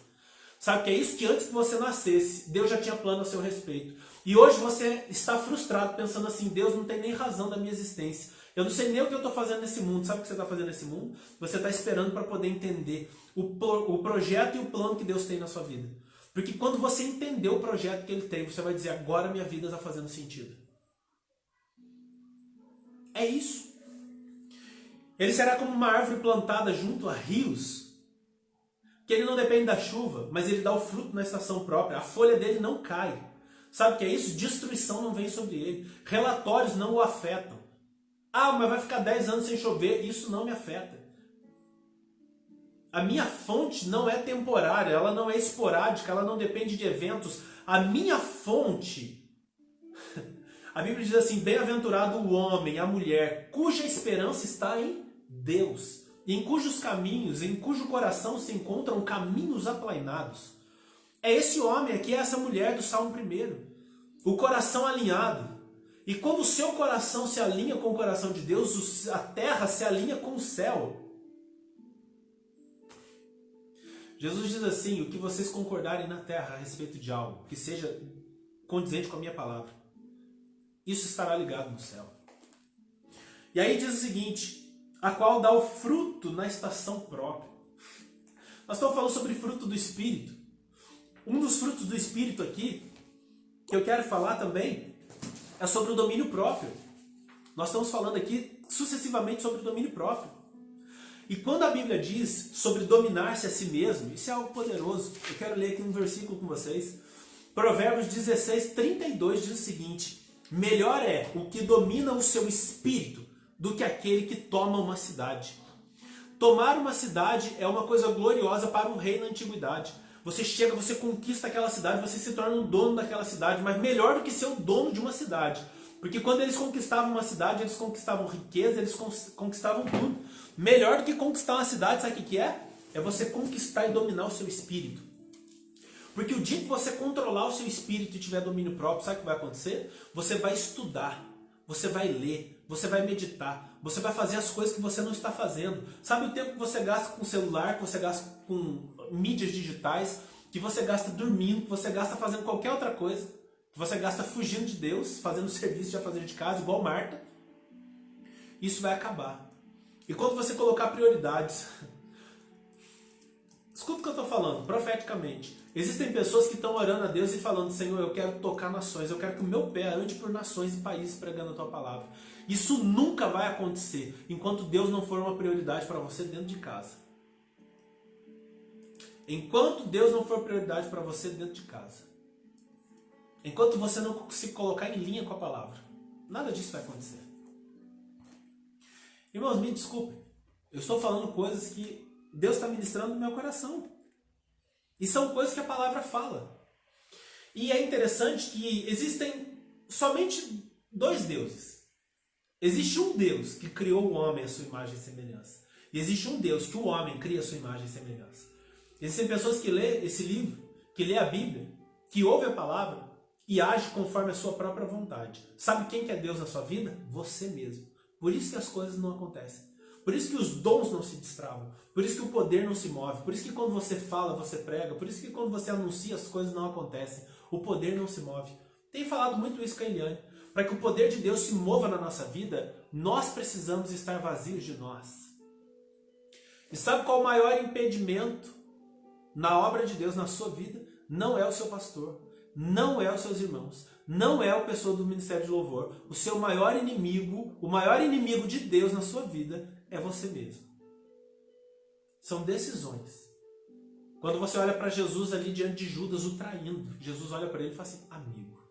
Sabe o que é isso? Que antes que você nascesse, Deus já tinha plano a seu respeito. E hoje você está frustrado pensando assim: Deus não tem nem razão da minha existência. Eu não sei nem o que eu estou fazendo nesse mundo. Sabe o que você está fazendo nesse mundo? Você está esperando para poder entender o projeto e o plano que Deus tem na sua vida. Porque quando você entender o projeto que Ele tem, você vai dizer: agora minha vida está fazendo sentido. É isso. Ele será como uma árvore plantada junto a rios, que ele não depende da chuva, mas ele dá o fruto na estação própria. A folha dele não cai. Sabe o que é isso? Destruição não vem sobre ele. Relatórios não o afetam. Ah, mas vai ficar 10 anos sem chover. Isso não me afeta. A minha fonte não é temporária, ela não é esporádica, ela não depende de eventos. A minha fonte... A Bíblia diz assim: bem-aventurado o homem, a mulher, cuja esperança está em Deus, e em cujos caminhos, em cujo coração se encontram caminhos aplainados. É esse homem aqui, é essa mulher do Salmo 1. O coração alinhado. E quando o seu coração se alinha com o coração de Deus, a terra se alinha com o céu. Jesus diz assim: o que vocês concordarem na terra a respeito de algo, que seja condizente com a minha palavra, isso estará ligado no céu. E aí diz o seguinte: a qual dá o fruto na estação própria. Nós estamos falando sobre fruto do Espírito. Um dos frutos do Espírito aqui, que eu quero falar também, é sobre o domínio próprio. Nós estamos falando aqui sucessivamente sobre o domínio próprio. E quando a Bíblia diz sobre dominar-se a si mesmo, isso é algo poderoso. Eu quero ler aqui um versículo com vocês. Provérbios 16, 32 diz o seguinte: melhor é o que domina o seu espírito do que aquele que toma uma cidade. Tomar uma cidade é uma coisa gloriosa para um rei na antiguidade. Você chega, você conquista aquela cidade, você se torna um dono daquela cidade, mas melhor do que ser o dono de uma cidade. Porque quando eles conquistavam uma cidade, eles conquistavam riqueza, eles conquistavam tudo. Melhor do que conquistar uma cidade, sabe o que é? É você conquistar e dominar o seu espírito. Porque o dia que você controlar o seu espírito e tiver domínio próprio, sabe o que vai acontecer? Você vai estudar, você vai ler, você vai meditar, você vai fazer as coisas que você não está fazendo. Sabe o tempo que você gasta com celular, que você gasta com mídias digitais, que você gasta dormindo, que você gasta fazendo qualquer outra coisa, que você gasta fugindo de Deus, fazendo serviço de fazer de casa, igual Marta. Isso vai acabar. E quando você colocar prioridades, escuta o que eu estou falando, profeticamente. Existem pessoas que estão orando a Deus e falando: Senhor, eu quero tocar nações, eu quero que o meu pé ande por nações e países pregando a tua palavra. Isso nunca vai acontecer enquanto Deus não for uma prioridade para você dentro de casa. Enquanto Deus não for prioridade para você dentro de casa. Enquanto você não se colocar em linha com a palavra. Nada disso vai acontecer. Irmãos, me desculpem. Eu estou falando coisas que Deus está ministrando no meu coração. E são coisas que a palavra fala. E é interessante que existem somente dois deuses. Existe um Deus que criou o homem à sua imagem e semelhança. E existe um Deus que o homem cria à sua imagem e semelhança. Existem pessoas que lê esse livro, que lê a Bíblia, que ouve a palavra e age conforme a sua própria vontade. Sabe quem que é Deus na sua vida? Você mesmo. Por isso que as coisas não acontecem. Por isso que os dons não se destravam. Por isso que o poder não se move. Por isso que quando você fala, você prega. Por isso que quando você anuncia, as coisas não acontecem. O poder não se move. Tenho falado muito isso com a Eliane. Para que o poder de Deus se mova na nossa vida, nós precisamos estar vazios de nós. E sabe qual o maior impedimento na obra de Deus na sua vida? Não é o seu pastor. Não é os seus irmãos. Não é a pessoa do Ministério de Louvor. O seu maior inimigo, o maior inimigo de Deus na sua vida é você mesmo. São decisões. Quando você olha para Jesus ali diante de Judas o traindo, Jesus olha para ele e fala assim: amigo,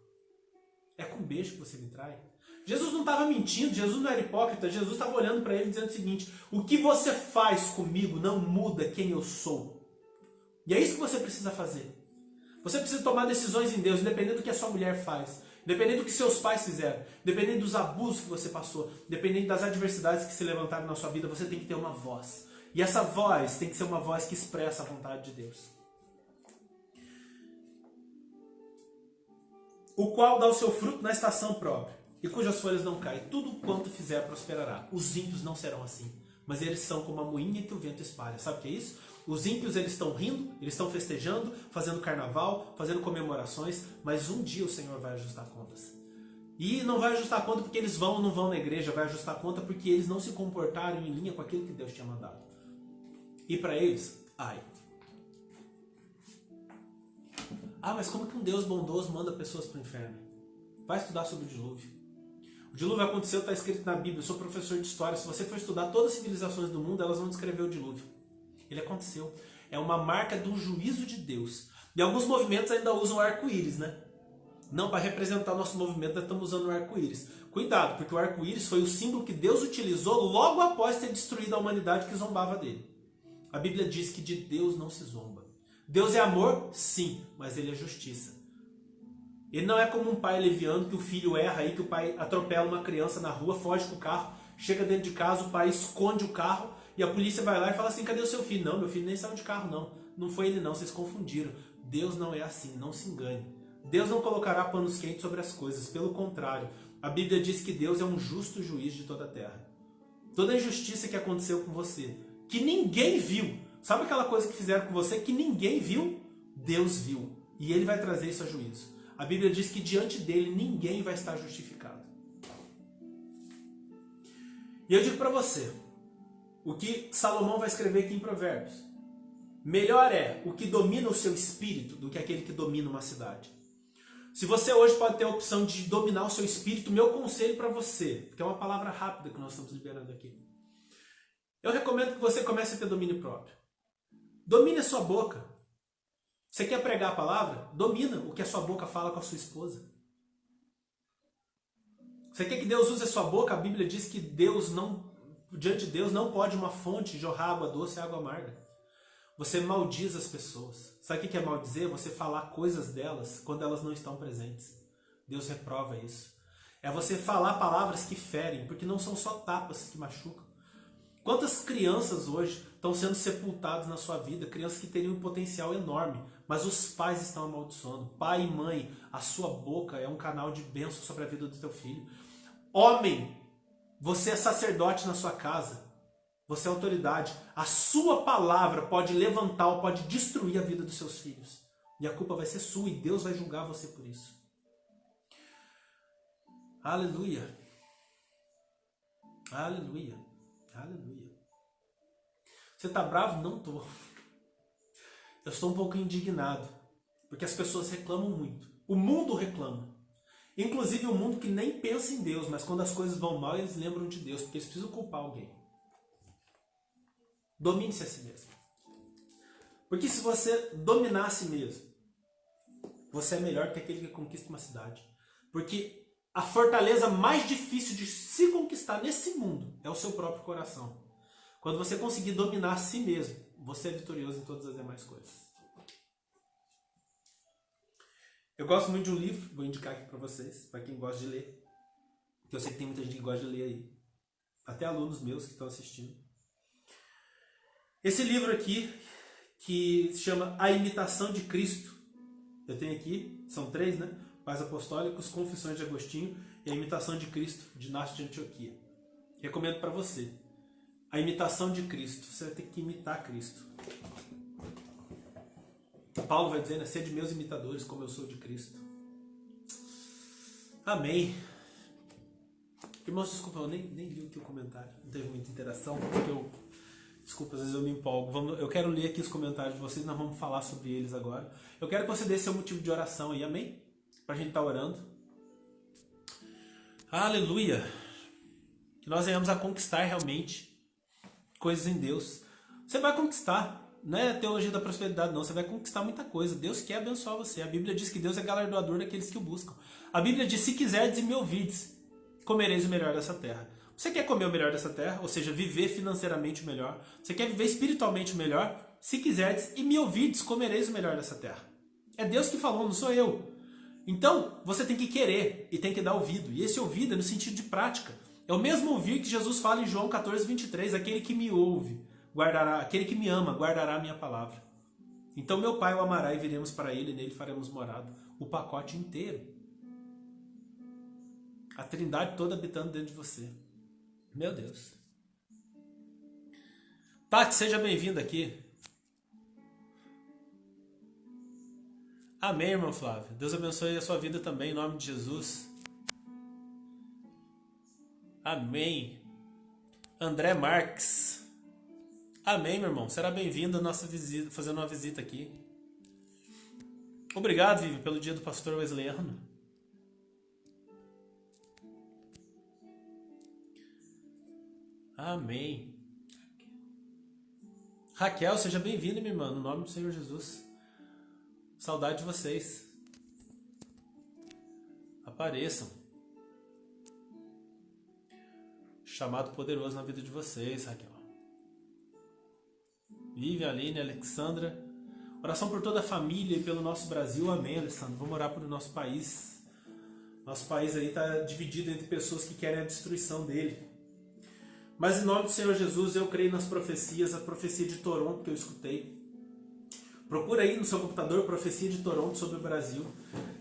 é com beijo que você me trai? Jesus não estava mentindo, Jesus não era hipócrita, Jesus estava olhando para ele dizendo o seguinte: o que você faz comigo não muda quem eu sou. E é isso que você precisa fazer. Você precisa tomar decisões em Deus, independente do que a sua mulher faz, independente do que seus pais fizeram, independente dos abusos que você passou, independente das adversidades que se levantaram na sua vida, você tem que ter uma voz. E essa voz tem que ser uma voz que expressa a vontade de Deus. O qual dá o seu fruto na estação própria, e cujas folhas não caem. Tudo quanto fizer prosperará. Os ímpios não serão assim, mas eles são como a moinha que o vento espalha. Sabe o que é isso? Os ímpios, eles estão rindo, eles estão festejando, fazendo carnaval, fazendo comemorações, mas um dia o Senhor vai ajustar contas. E não vai ajustar conta porque eles vão ou não vão na igreja, vai ajustar conta porque eles não se comportaram em linha com aquilo que Deus tinha mandado. E para eles, ai. Ah, mas como que um Deus bondoso manda pessoas para o inferno? Vai estudar sobre o dilúvio. O dilúvio aconteceu, está escrito na Bíblia. Eu sou professor de história. Se você for estudar todas as civilizações do mundo, elas vão descrever o dilúvio. Ele aconteceu. É uma marca do juízo de Deus. E alguns movimentos ainda usam o arco-íris, né? Não, para representar o nosso movimento, nós estamos usando o arco-íris. Cuidado, porque o arco-íris foi o símbolo que Deus utilizou logo após ter destruído a humanidade que zombava dele. A Bíblia diz que de Deus não se zomba. Deus é amor? Sim, mas ele é justiça. Ele não é como um pai leviano que o filho erra aí, que o pai atropela uma criança na rua, foge com o carro, chega dentro de casa, o pai esconde o carro e a polícia vai lá e fala assim: cadê o seu filho? Não, meu filho nem saiu de carro não. Não foi ele não, vocês confundiram. Deus não é assim, não se engane. Deus não colocará panos quentes sobre as coisas, pelo contrário. A Bíblia diz que Deus é um justo juiz de toda a terra. Toda a injustiça que aconteceu com você, que ninguém viu, sabe aquela coisa que fizeram com você que ninguém viu? Deus viu. E ele vai trazer isso a juízo. A Bíblia diz que diante dele ninguém vai estar justificado. E eu digo para você, o que Salomão vai escrever aqui em Provérbios: melhor é o que domina o seu espírito do que aquele que domina uma cidade. Se você hoje pode ter a opção de dominar o seu espírito, meu conselho para você, que é uma palavra rápida que nós estamos liberando aqui, eu recomendo que você comece a ter domínio próprio. Domine a sua boca. Você quer pregar a palavra? Domina o que a sua boca fala com a sua esposa. Você quer que Deus use a sua boca? A Bíblia diz que diante de Deus não pode uma fonte jorrar água doce e água amarga. Você maldiz as pessoas. Sabe o que é maldizer? Você falar coisas delas quando elas não estão presentes. Deus reprova isso. É você falar palavras que ferem, porque não são só tapas que machucam. Quantas crianças hoje estão sendo sepultadas na sua vida, crianças que teriam um potencial enorme, mas os pais estão amaldiçoando. Pai e mãe, a sua boca é um canal de bênção sobre a vida do teu filho. Homem, você é sacerdote na sua casa, você é autoridade. A sua palavra pode levantar ou pode destruir a vida dos seus filhos. E a culpa vai ser sua e Deus vai julgar você por isso. Aleluia. Aleluia. Aleluia. Você está bravo? Não estou. Eu estou um pouco indignado. Porque as pessoas reclamam muito. O mundo reclama. Inclusive o mundo que nem pensa em Deus, mas quando as coisas vão mal, eles lembram de Deus, porque eles precisam culpar alguém. Domine-se a si mesmo. Porque se você dominar a si mesmo, você é melhor que aquele que conquista uma cidade. Porque a fortaleza mais difícil de se conquistar nesse mundo é o seu próprio coração. Quando você conseguir dominar a si mesmo, você é vitorioso em todas as demais coisas. Eu gosto muito de um livro, vou indicar aqui para vocês, para quem gosta de ler. Porque eu sei que tem muita gente que gosta de ler aí. Até alunos meus que estão assistindo. Esse livro aqui, que se chama A Imitação de Cristo. Eu tenho aqui, são 3, né? Pais Apostólicos, Confissões de Agostinho e A Imitação de Cristo, de Inácio de Antioquia. Recomendo para você. A imitação de Cristo. Você vai ter que imitar Cristo. Paulo vai dizer, né? Sede meus imitadores, como eu sou de Cristo. Amém. Irmãos, desculpa, eu nem li aqui o comentário. Não teve muita interação, porque desculpa, às vezes eu me empolgo. Eu quero ler aqui os comentários de vocês, nós vamos falar sobre eles agora. Eu quero que você dê seu motivo de oração aí, amém? Pra gente estar orando. Aleluia. Que nós venhamos a conquistar realmente coisas em Deus. Você vai conquistar. Não é a teologia da prosperidade, não. Você vai conquistar muita coisa. Deus quer abençoar você. A Bíblia diz que Deus é galardoador daqueles que o buscam. A Bíblia diz, se quiserdes e me ouvides, comereis o melhor dessa terra. Você quer comer o melhor dessa terra? Ou seja, viver financeiramente o melhor? Você quer viver espiritualmente o melhor? Se quiserdes e me ouvides, comereis o melhor dessa terra. É Deus que falou, não sou eu. Então, você tem que querer e tem que dar ouvido. E esse ouvido é no sentido de prática. É o mesmo ouvir que Jesus fala em João 14, 23. Aquele que me ouve, guardará, aquele que me ama, guardará a minha palavra. Então meu Pai o amará e viremos para ele, e nele faremos morada. O pacote inteiro. A Trindade toda habitando dentro de você. Meu Deus. Tati, seja bem-vinda aqui. Amém, irmão Flávio. Deus abençoe a sua vida também, em nome de Jesus. Amém. André Marques. Amém, meu irmão. Será bem-vindo à nossa visita, fazendo uma visita aqui. Obrigado, Vivi, pelo dia do pastor Wesleyano. Amém. Raquel, seja bem-vinda, minha irmã, no nome do Senhor Jesus. Saudade de vocês. Apareçam. Chamado poderoso na vida de vocês, Raquel. Vive, Aline, Alexandra. Oração por toda a família e pelo nosso Brasil. Amém, Alessandro. Vamos orar por nosso país. Nosso país aí está dividido entre pessoas que querem a destruição dele. Mas em nome do Senhor Jesus, eu creio nas profecias. A profecia de Toronto que eu escutei. Procura aí no seu computador profecia de Toronto sobre o Brasil.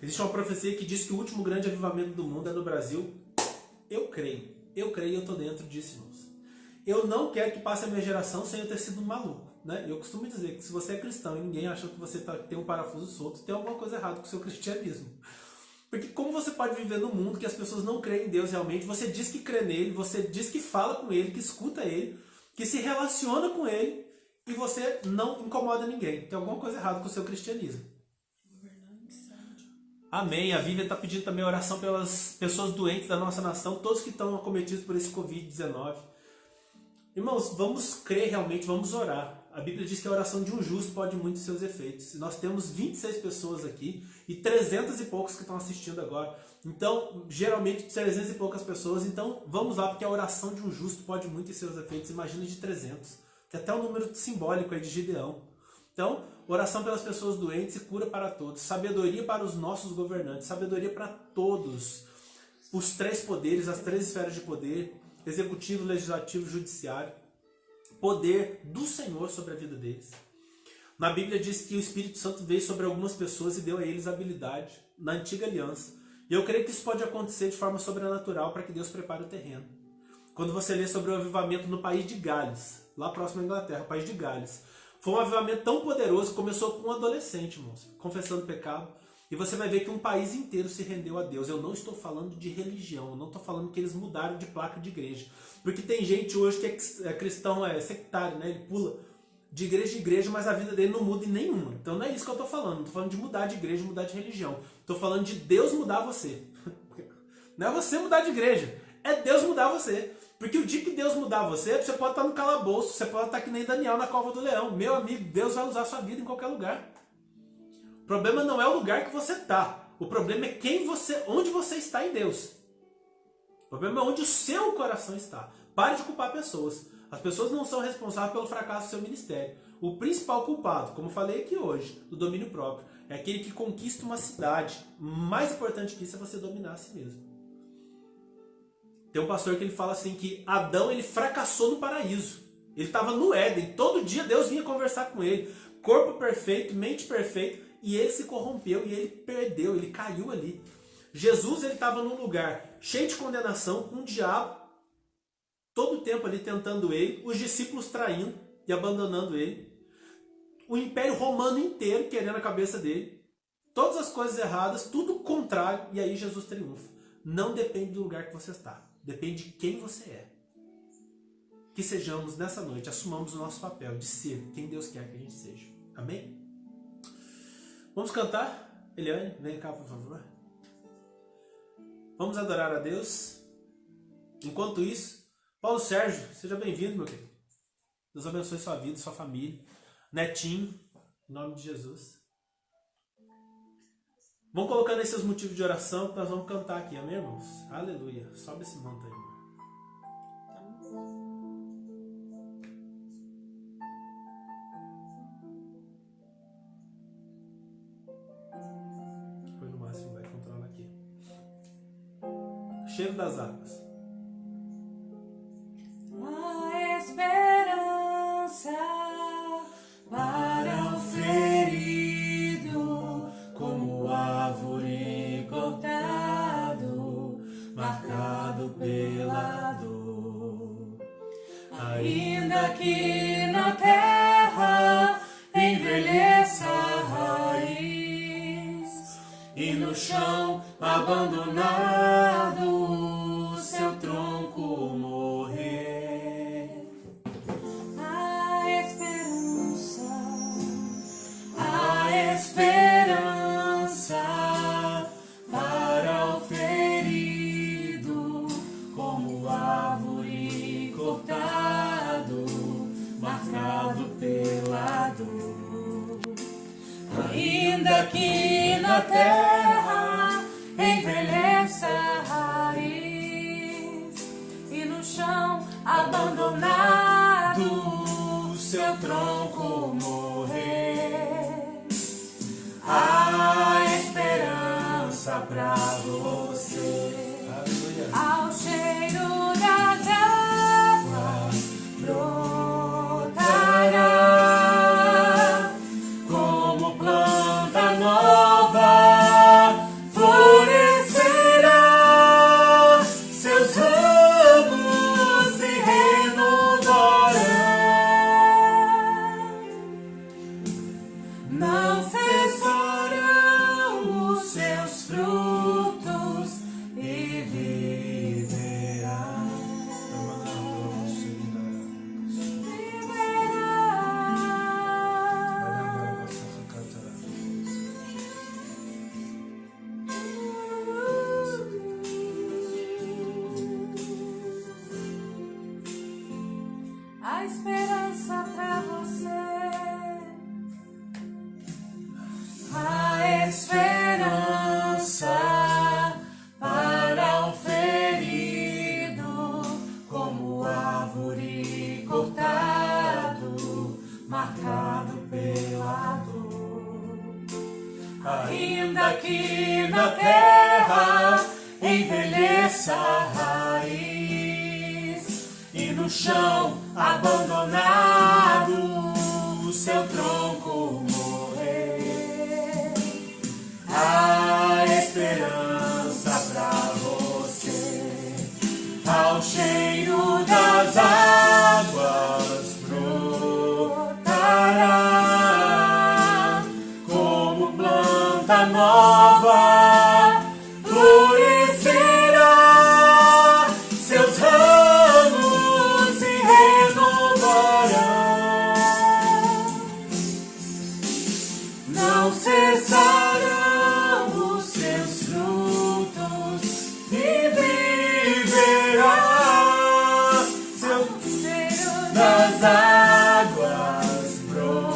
Existe uma profecia que diz que o último grande avivamento do mundo é no Brasil. Eu creio e eu estou dentro disso, irmãos. Eu não quero que passe a minha geração sem eu ter sido um maluco, né? Eu costumo dizer que se você é cristão e ninguém acha que você tem um parafuso solto, tem alguma coisa errada com o seu cristianismo. Porque como você pode viver num mundo que as pessoas não creem em Deus realmente, você diz que crê nele, você diz que fala com ele, que escuta ele, que se relaciona com ele, e você não incomoda ninguém. Tem alguma coisa errada com o seu cristianismo. Amém. A Vivian está pedindo também oração pelas pessoas doentes da nossa nação, todos que estão acometidos por esse Covid-19. Irmãos, vamos crer realmente, vamos orar. A Bíblia diz que a oração de um justo pode muito seus efeitos. Nós temos 26 pessoas aqui e 300 e poucos que estão assistindo agora. Então, geralmente 300 e poucas pessoas. Então, vamos lá, porque a oração de um justo pode muito seus efeitos. Imagina de 300. Que é até um número simbólico aí de Gideão. Então, oração pelas pessoas doentes e cura para todos. Sabedoria para os nossos governantes. Sabedoria para todos. Os 3 poderes, as 3 esferas de poder. Executivo, legislativo, judiciário. poder do Senhor sobre a vida deles. Na Bíblia diz que o Espírito Santo veio sobre algumas pessoas e deu a eles habilidade na antiga aliança. E eu creio que isso pode acontecer de forma sobrenatural para que Deus prepare o terreno. Quando você lê sobre o avivamento no país de Gales, lá próximo à Inglaterra, o país de Gales, foi um avivamento tão poderoso que começou com um adolescente, irmãos, confessando pecado. E você vai ver que um país inteiro se rendeu a Deus. Eu não estou falando de religião, eu não estou falando que eles mudaram de placa de igreja. Porque tem gente hoje que é cristão, é sectário, né? Ele pula de igreja, mas a vida dele não muda em nenhuma. Então não é isso que eu estou falando. Não estou falando de mudar de igreja, mudar de religião. Estou falando de Deus mudar você. Não é você mudar de igreja, é Deus mudar você. Porque o dia que Deus mudar você pode estar no calabouço, você pode estar que nem Daniel na cova do leão. Meu amigo, Deus vai usar a sua vida em qualquer lugar. O problema não é o lugar que você está. O problema é onde você está em Deus. O problema é onde o seu coração está. Pare de culpar pessoas. As pessoas não são responsáveis pelo fracasso do seu ministério. O principal culpado, como falei aqui hoje, do domínio próprio, é aquele que conquista uma cidade. Mais importante que isso é você dominar a si mesmo. Tem um pastor que ele fala assim que Adão ele fracassou no paraíso. Ele estava no Éden. Todo dia Deus vinha conversar com ele. Corpo perfeito, mente perfeita. E ele se corrompeu e ele perdeu, ele caiu ali. Jesus ele estava num lugar cheio de condenação, com o diabo todo o tempo ali tentando ele, os discípulos traindo e abandonando ele, o Império Romano inteiro querendo a cabeça dele, todas as coisas erradas, tudo contrário, e aí Jesus triunfa. Não depende do lugar que você está, depende de quem você é. Que sejamos nessa noite, assumamos o nosso papel de ser quem Deus quer que a gente seja. Amém? Vamos cantar? Eliane, vem cá por favor. Vamos adorar a Deus. Enquanto isso, Paulo Sérgio, seja bem-vindo, meu querido. Deus abençoe sua vida, sua família. Netinho, em nome de Jesus. Vamos colocando aí seus motivos de oração que nós vamos cantar aqui, amém, irmãos? Aleluia. Sobe esse manto aí, irmão. Foi no máximo, vai controlar aqui. Cheiro das águas. A esperança para o ferido, como árvore cortado, marcado pela dor. Ainda que na terra envelheça a raiz e no chão abandonado seu tronco morrer, a esperança para o ferido, como árvore cortado, marcado pela dor. Ainda que na terra envelheça a raiz e no chão abandonado seu tronco morrer, a esperança pra você. Aleluia. Ao cheiro das águas brotará como planta nova, florescerá, seus ramos se renovarão, não cessarão os seus frutos e viverá. A esperança pra você, a esperança para o ferido, como árvore cortado, marcado pela dor. Ainda que na terra envelheça a raiz e no chão, abandonado, seu tronco morrer. Há esperança pra você, ao cheiro das águas brotará, como planta nova, florescerá, seus ramos se renovarão, não cessarão os seus frutos e viverá, seu cheiro das águas brotará,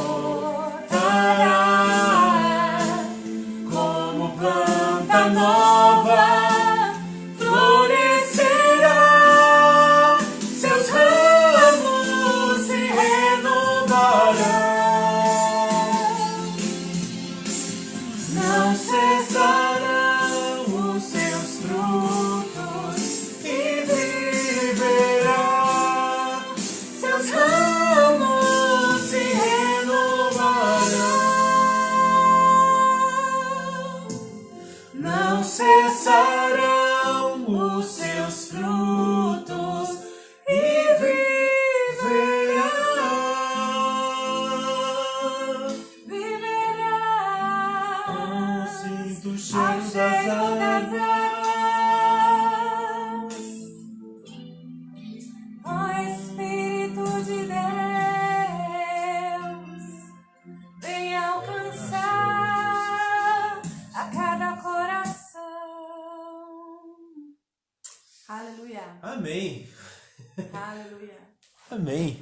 como planta nova, florescerá, seus ramos se renovarão, não cessarão os seus frutos e viverá, seus ramos se renovarão, não cessarão os seus frutos e viverá. Sinto o cheiro das águas, ó Espírito de Deus, vem alcançar a cada coração. Aleluia. Amém. Aleluia. Amém.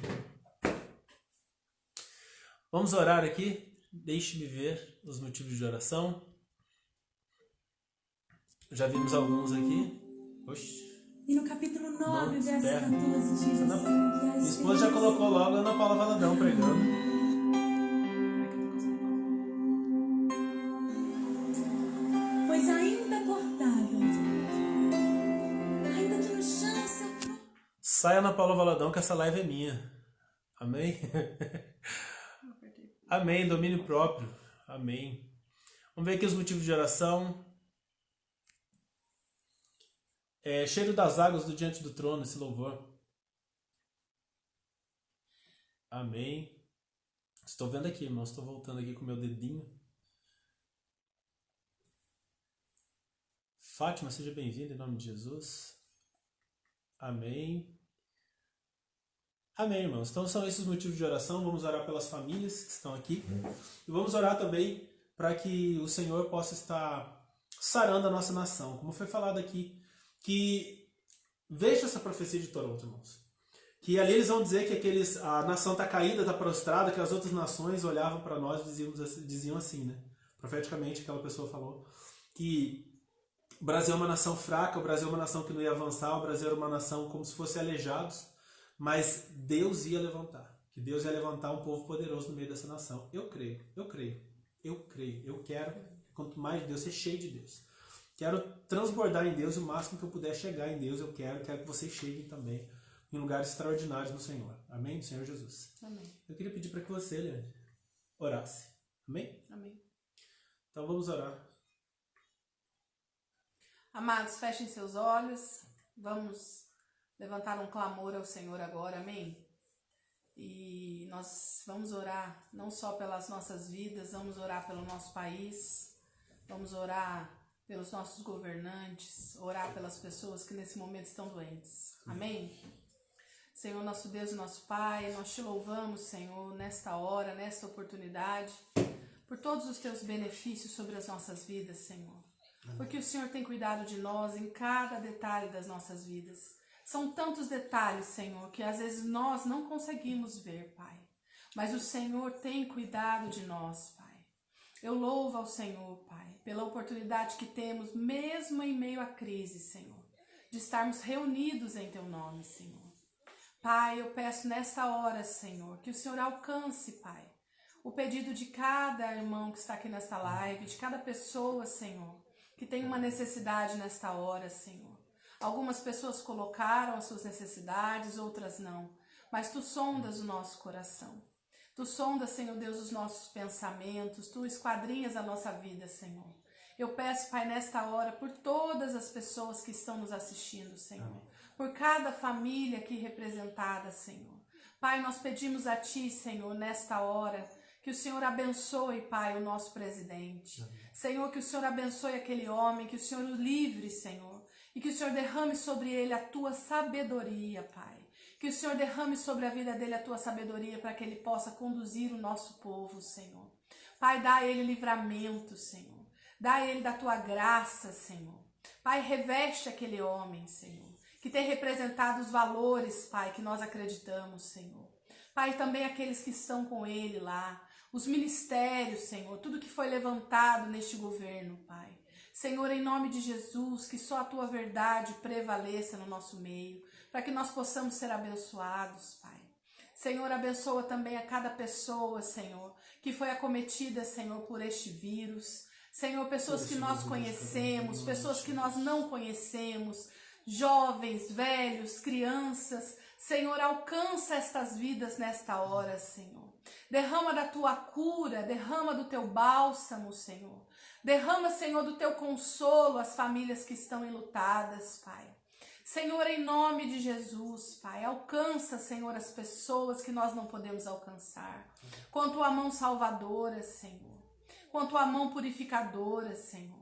Vamos orar aqui. Deixe-me ver os motivos de oração. Já vimos alguns aqui. Oxi. E no capítulo 9, Não, verso espera. 14, diz assim, que a Minha esposa já esperança- colocou logo Ana Paula Valadão pregando. Pois ainda cortada, ainda que no chão seu tronco Sai Ana Paula Valadão que essa live é minha. Amém? Amém. Domínio próprio. Amém. Vamos ver aqui os motivos de oração. Cheiro das águas do diante do trono, esse louvor. Amém. Estou vendo aqui, irmãos. Estou voltando aqui com o meu dedinho. Fátima, seja bem-vinda em nome de Jesus. Amém. Amém, irmãos. Então são esses os motivos de oração. Vamos orar pelas famílias que estão aqui. E vamos orar também para que o Senhor possa estar sarando a nossa nação. Como foi falado aqui, que veja essa profecia de Toronto, irmãos. Que ali eles vão dizer que a nação está caída, está prostrada, que as outras nações olhavam para nós e diziam assim, né? Profeticamente, aquela pessoa falou que o Brasil é uma nação fraca, o Brasil é uma nação que não ia avançar, o Brasil era uma nação como se fosse aleijados, mas Deus ia levantar. Que Deus ia levantar um povo poderoso no meio dessa nação. Eu creio, eu creio, eu creio. Eu quero, quanto mais de Deus, ser cheio de Deus. Quero transbordar em Deus o máximo que eu puder chegar em Deus. Eu quero que vocês cheguem também em lugares extraordinários no Senhor. Amém? Do Senhor Jesus. Amém. Eu queria pedir para que você, Leandro, orasse. Amém? Amém. Então vamos orar. Amados, fechem seus olhos. Vamos levantar um clamor ao Senhor agora, amém? E nós vamos orar não só pelas nossas vidas, vamos orar pelo nosso país, vamos orar pelos nossos governantes, orar pelas pessoas que nesse momento estão doentes, amém? Senhor, nosso Deus e nosso Pai, nós te louvamos, Senhor, nesta hora, nesta oportunidade, por todos os teus benefícios sobre as nossas vidas, Senhor. Porque o Senhor tem cuidado de nós em cada detalhe das nossas vidas. São tantos detalhes, Senhor, que às vezes nós não conseguimos ver, Pai. Mas o Senhor tem cuidado de nós, Pai. Eu louvo ao Senhor, Pai, pela oportunidade que temos, mesmo em meio à crise, Senhor, de estarmos reunidos em Teu nome, Senhor. Pai, eu peço nesta hora, Senhor, que o Senhor alcance, Pai, o pedido de cada irmão que está aqui nesta live, de cada pessoa, Senhor, que tem uma necessidade nesta hora, Senhor. Algumas pessoas colocaram as suas necessidades, outras não. Mas Tu sondas o nosso coração. Tu sondas, Senhor Deus, os nossos pensamentos. Tu esquadrinhas a nossa vida, Senhor. Eu peço, Pai, nesta hora, por todas as pessoas que estão nos assistindo, Senhor. Por cada família aqui representada, Senhor. Pai, nós pedimos a Ti, Senhor, nesta hora, que o Senhor abençoe, Pai, o nosso presidente. Senhor, que o Senhor abençoe aquele homem, que o Senhor o livre, Senhor. E que o Senhor derrame sobre ele a Tua sabedoria, Pai. Que o Senhor derrame sobre a vida dele a Tua sabedoria para que ele possa conduzir o nosso povo, Senhor. Pai, dá a ele livramento, Senhor. Dá a ele da Tua graça, Senhor. Pai, reveste aquele homem, Senhor, que tem representado os valores, Pai, que nós acreditamos, Senhor. Pai, também aqueles que estão com ele lá, os ministérios, Senhor, tudo que foi levantado neste governo, Pai. Senhor, em nome de Jesus, que só a Tua verdade prevaleça no nosso meio, para que nós possamos ser abençoados, Pai. Senhor, abençoa também a cada pessoa, Senhor, que foi acometida, Senhor, por este vírus. Senhor, pessoas que nós conhecemos, pessoas que nós não conhecemos, jovens, velhos, crianças. Senhor, alcança estas vidas nesta hora, Senhor. Derrama da Tua cura, derrama do Teu bálsamo, Senhor. Derrama, Senhor, do Teu consolo às famílias que estão enlutadas, Pai. Senhor, em nome de Jesus, Pai, alcança, Senhor, as pessoas que nós não podemos alcançar. Com a Tua mão salvadora, Senhor. Com a Tua mão purificadora, Senhor.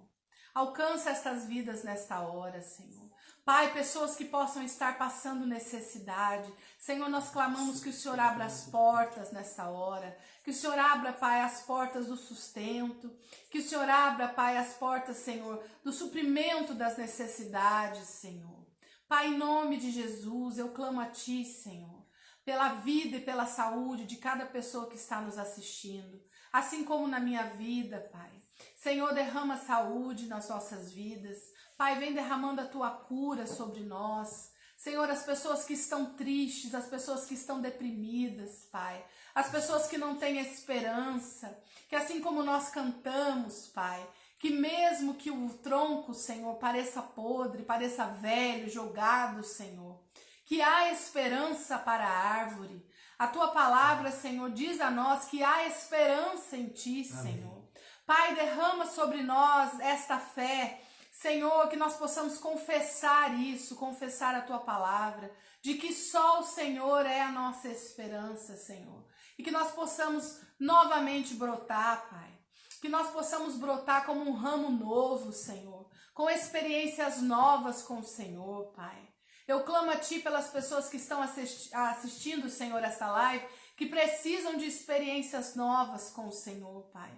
Alcança estas vidas nesta hora, Senhor. Pai, pessoas que possam estar passando necessidade. Senhor, nós clamamos que o Senhor abra as portas nesta hora. Que o Senhor abra, Pai, as portas do sustento. Que o Senhor abra, Pai, as portas, Senhor, do suprimento das necessidades, Senhor. Pai, em nome de Jesus, eu clamo a Ti, Senhor, pela vida e pela saúde de cada pessoa que está nos assistindo. Assim como na minha vida, Pai. Senhor, derrama saúde nas nossas vidas. Pai, vem derramando a Tua cura sobre nós. Senhor, as pessoas que estão tristes, as pessoas que estão deprimidas, Pai. As pessoas que não têm esperança. Que assim como nós cantamos, Pai, que mesmo que o tronco, Senhor, pareça podre, pareça velho, jogado, Senhor, que há esperança para a árvore. A Tua palavra, Senhor, diz a nós que há esperança em Ti, Senhor. Pai, derrama sobre nós esta fé, Senhor, que nós possamos confessar isso, confessar a Tua palavra, de que só o Senhor é a nossa esperança, Senhor. E que nós possamos novamente brotar, Pai. Que nós possamos brotar como um ramo novo, Senhor, com experiências novas com o Senhor, Pai. Eu clamo a Ti pelas pessoas que estão assistindo, Senhor, esta live, que precisam de experiências novas com o Senhor, Pai.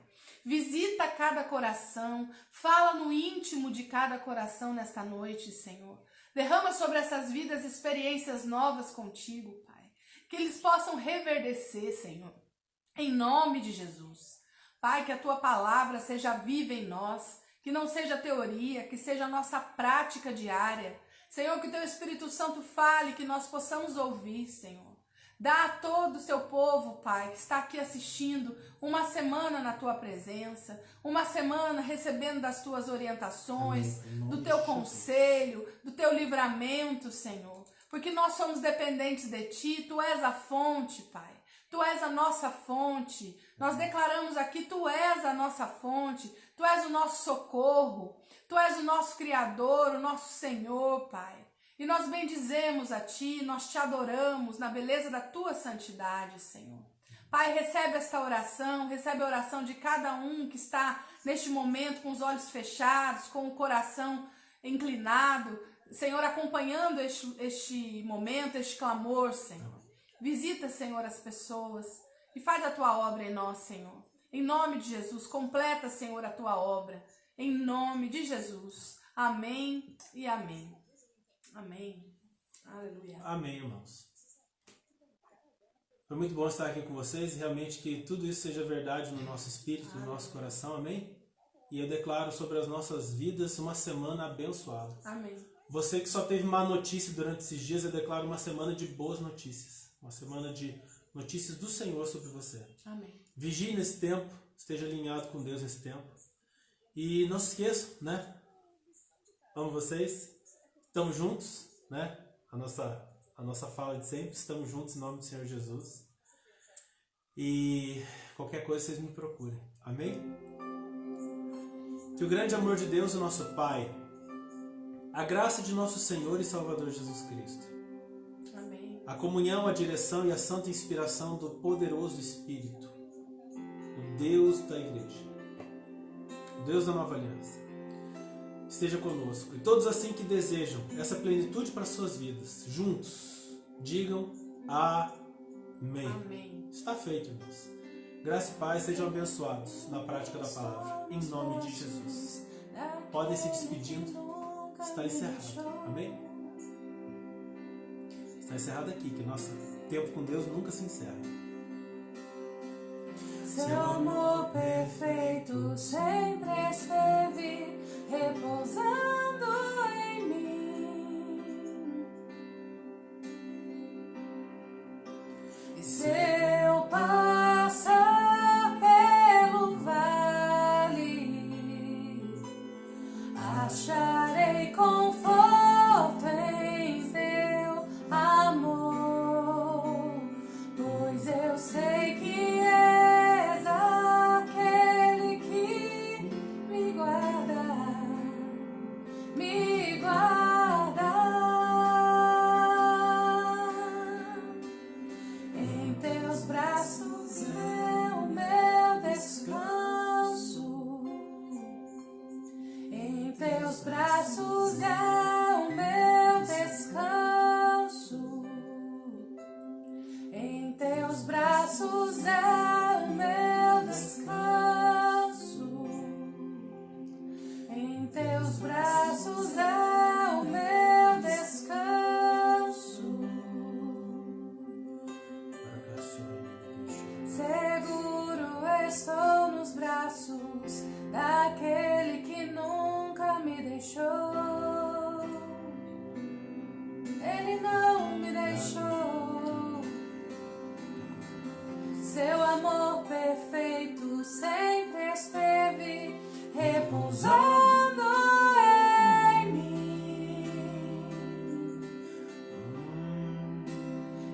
Visita cada coração, fala no íntimo de cada coração nesta noite, Senhor. Derrama sobre essas vidas experiências novas contigo, Pai. Que eles possam reverdecer, Senhor, em nome de Jesus. Pai, que a Tua palavra seja viva em nós, que não seja teoria, que seja a nossa prática diária. Senhor, que Teu Espírito Santo fale, que nós possamos ouvir, Senhor. Dá a todo o Seu povo, Pai, que está aqui assistindo, uma semana na Tua presença, uma semana recebendo das Tuas orientações, do Teu conselho, do Teu livramento, Senhor. Porque nós somos dependentes de Ti, Tu és a fonte, Pai. Tu és a nossa fonte. Nós declaramos aqui, Tu és a nossa fonte. Tu és o nosso socorro. Tu és o nosso Criador, o nosso Senhor, Pai. E nós bendizemos a Ti, nós Te adoramos na beleza da Tua santidade, Senhor. Pai, recebe esta oração, recebe a oração de cada um que está neste momento com os olhos fechados, com o coração inclinado. Senhor, acompanhando este momento, este clamor, Senhor. Visita, Senhor, as pessoas e faz a Tua obra em nós, Senhor. Em nome de Jesus, completa, Senhor, a Tua obra. Em nome de Jesus. Amém e amém. Amém. Aleluia. Amém, irmãos. Foi muito bom estar aqui com vocês e realmente que tudo isso seja verdade no nosso espírito, no nosso coração. Amém? E eu declaro sobre as nossas vidas uma semana abençoada. Amém. Você que só teve má notícia durante esses dias, eu declaro uma semana de boas notícias. Uma semana de notícias do Senhor sobre você. Amém. Vigie nesse tempo, esteja alinhado com Deus nesse tempo. E não se esqueçam, né? Amo vocês. Estamos juntos, né? A nossa fala de sempre, estamos juntos em nome do Senhor Jesus. E qualquer coisa vocês me procurem. Amém? Que o grande amor de Deus, o nosso Pai, a graça de nosso Senhor e Salvador Jesus Cristo, Amém. a comunhão, a direção e a santa inspiração do poderoso Espírito, o Deus da igreja, o Deus da nova aliança, esteja conosco. E todos assim que desejam essa plenitude para suas vidas, juntos, digam amém. Amém. Está feito, irmãos. Graça e paz, sejam abençoados na prática da palavra, em nome de Jesus. Podem se despedindo. Está encerrado. Amém? Está encerrado aqui, que nosso tempo com Deus nunca se encerra. Seu amor perfeito sempre esteve repousando em mim. E se eu passar pelo vale, acharei conforto em teu amor, pois eu sei que és aquele que me guarda, me guarda. Em teus braços é o meu descanso. Em teus braços é o meu descanso. Em teus braços é o meu descanso. Em teus braços é o meu descanso. Seguro estou nos braços daquele que nunca me deixou. Ele não me deixou. Seu amor perfeito sempre esteve repousando em mim.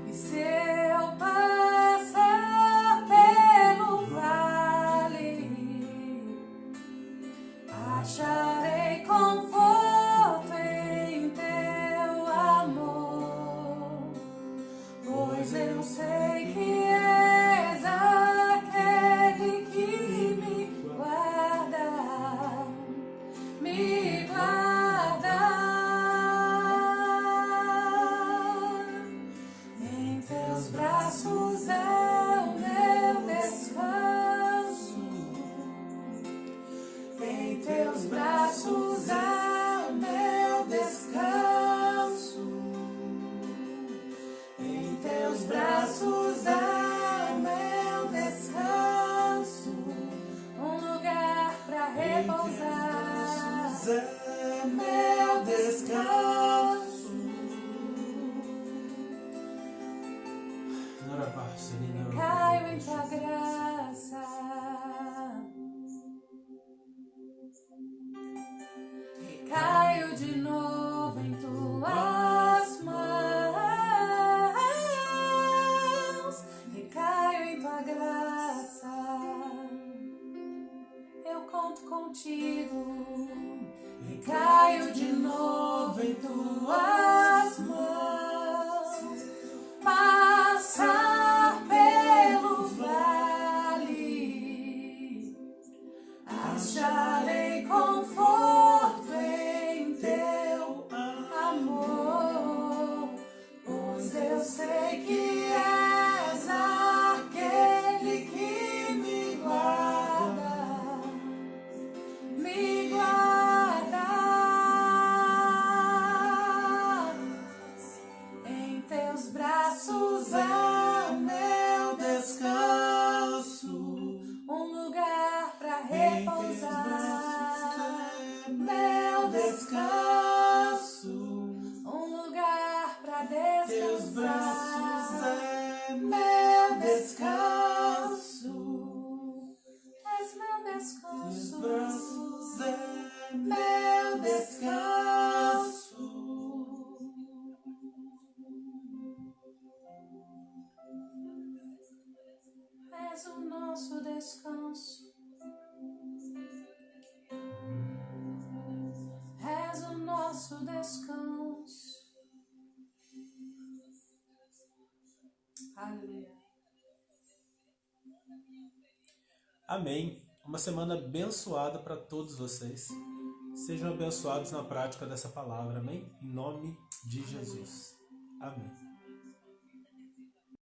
E se eu passar pelo vale, acharei conforto em teu amor, pois eu sei que és aquele que me guarda, me guarda. Em teus braços é o meu descanso. Em teus braços é o meu descanso. Em teus braços é o meu descanso. Um lugar pra repousar. É Meu descanso. Caio em tua graça. Recaio de novo em tuas mãos. Recaio em tua graça. Eu conto contigo. Recaio de novo em tuas mãos. Passar pelo vale, acharei conforto em teu amor, pois eu sei que és aquele que me guarda, me guarda. Em teus braços é o meu descanso, um lugar pra repousar. Meu descanso, um lugar pra descansar. Meu descanso, és meu descanso. Meu descanso. És o nosso descanso. És o nosso descanso. Aleluia. Amém. Uma semana abençoada para todos vocês. Sejam abençoados na prática dessa palavra. Amém? Em nome de Jesus. Amém.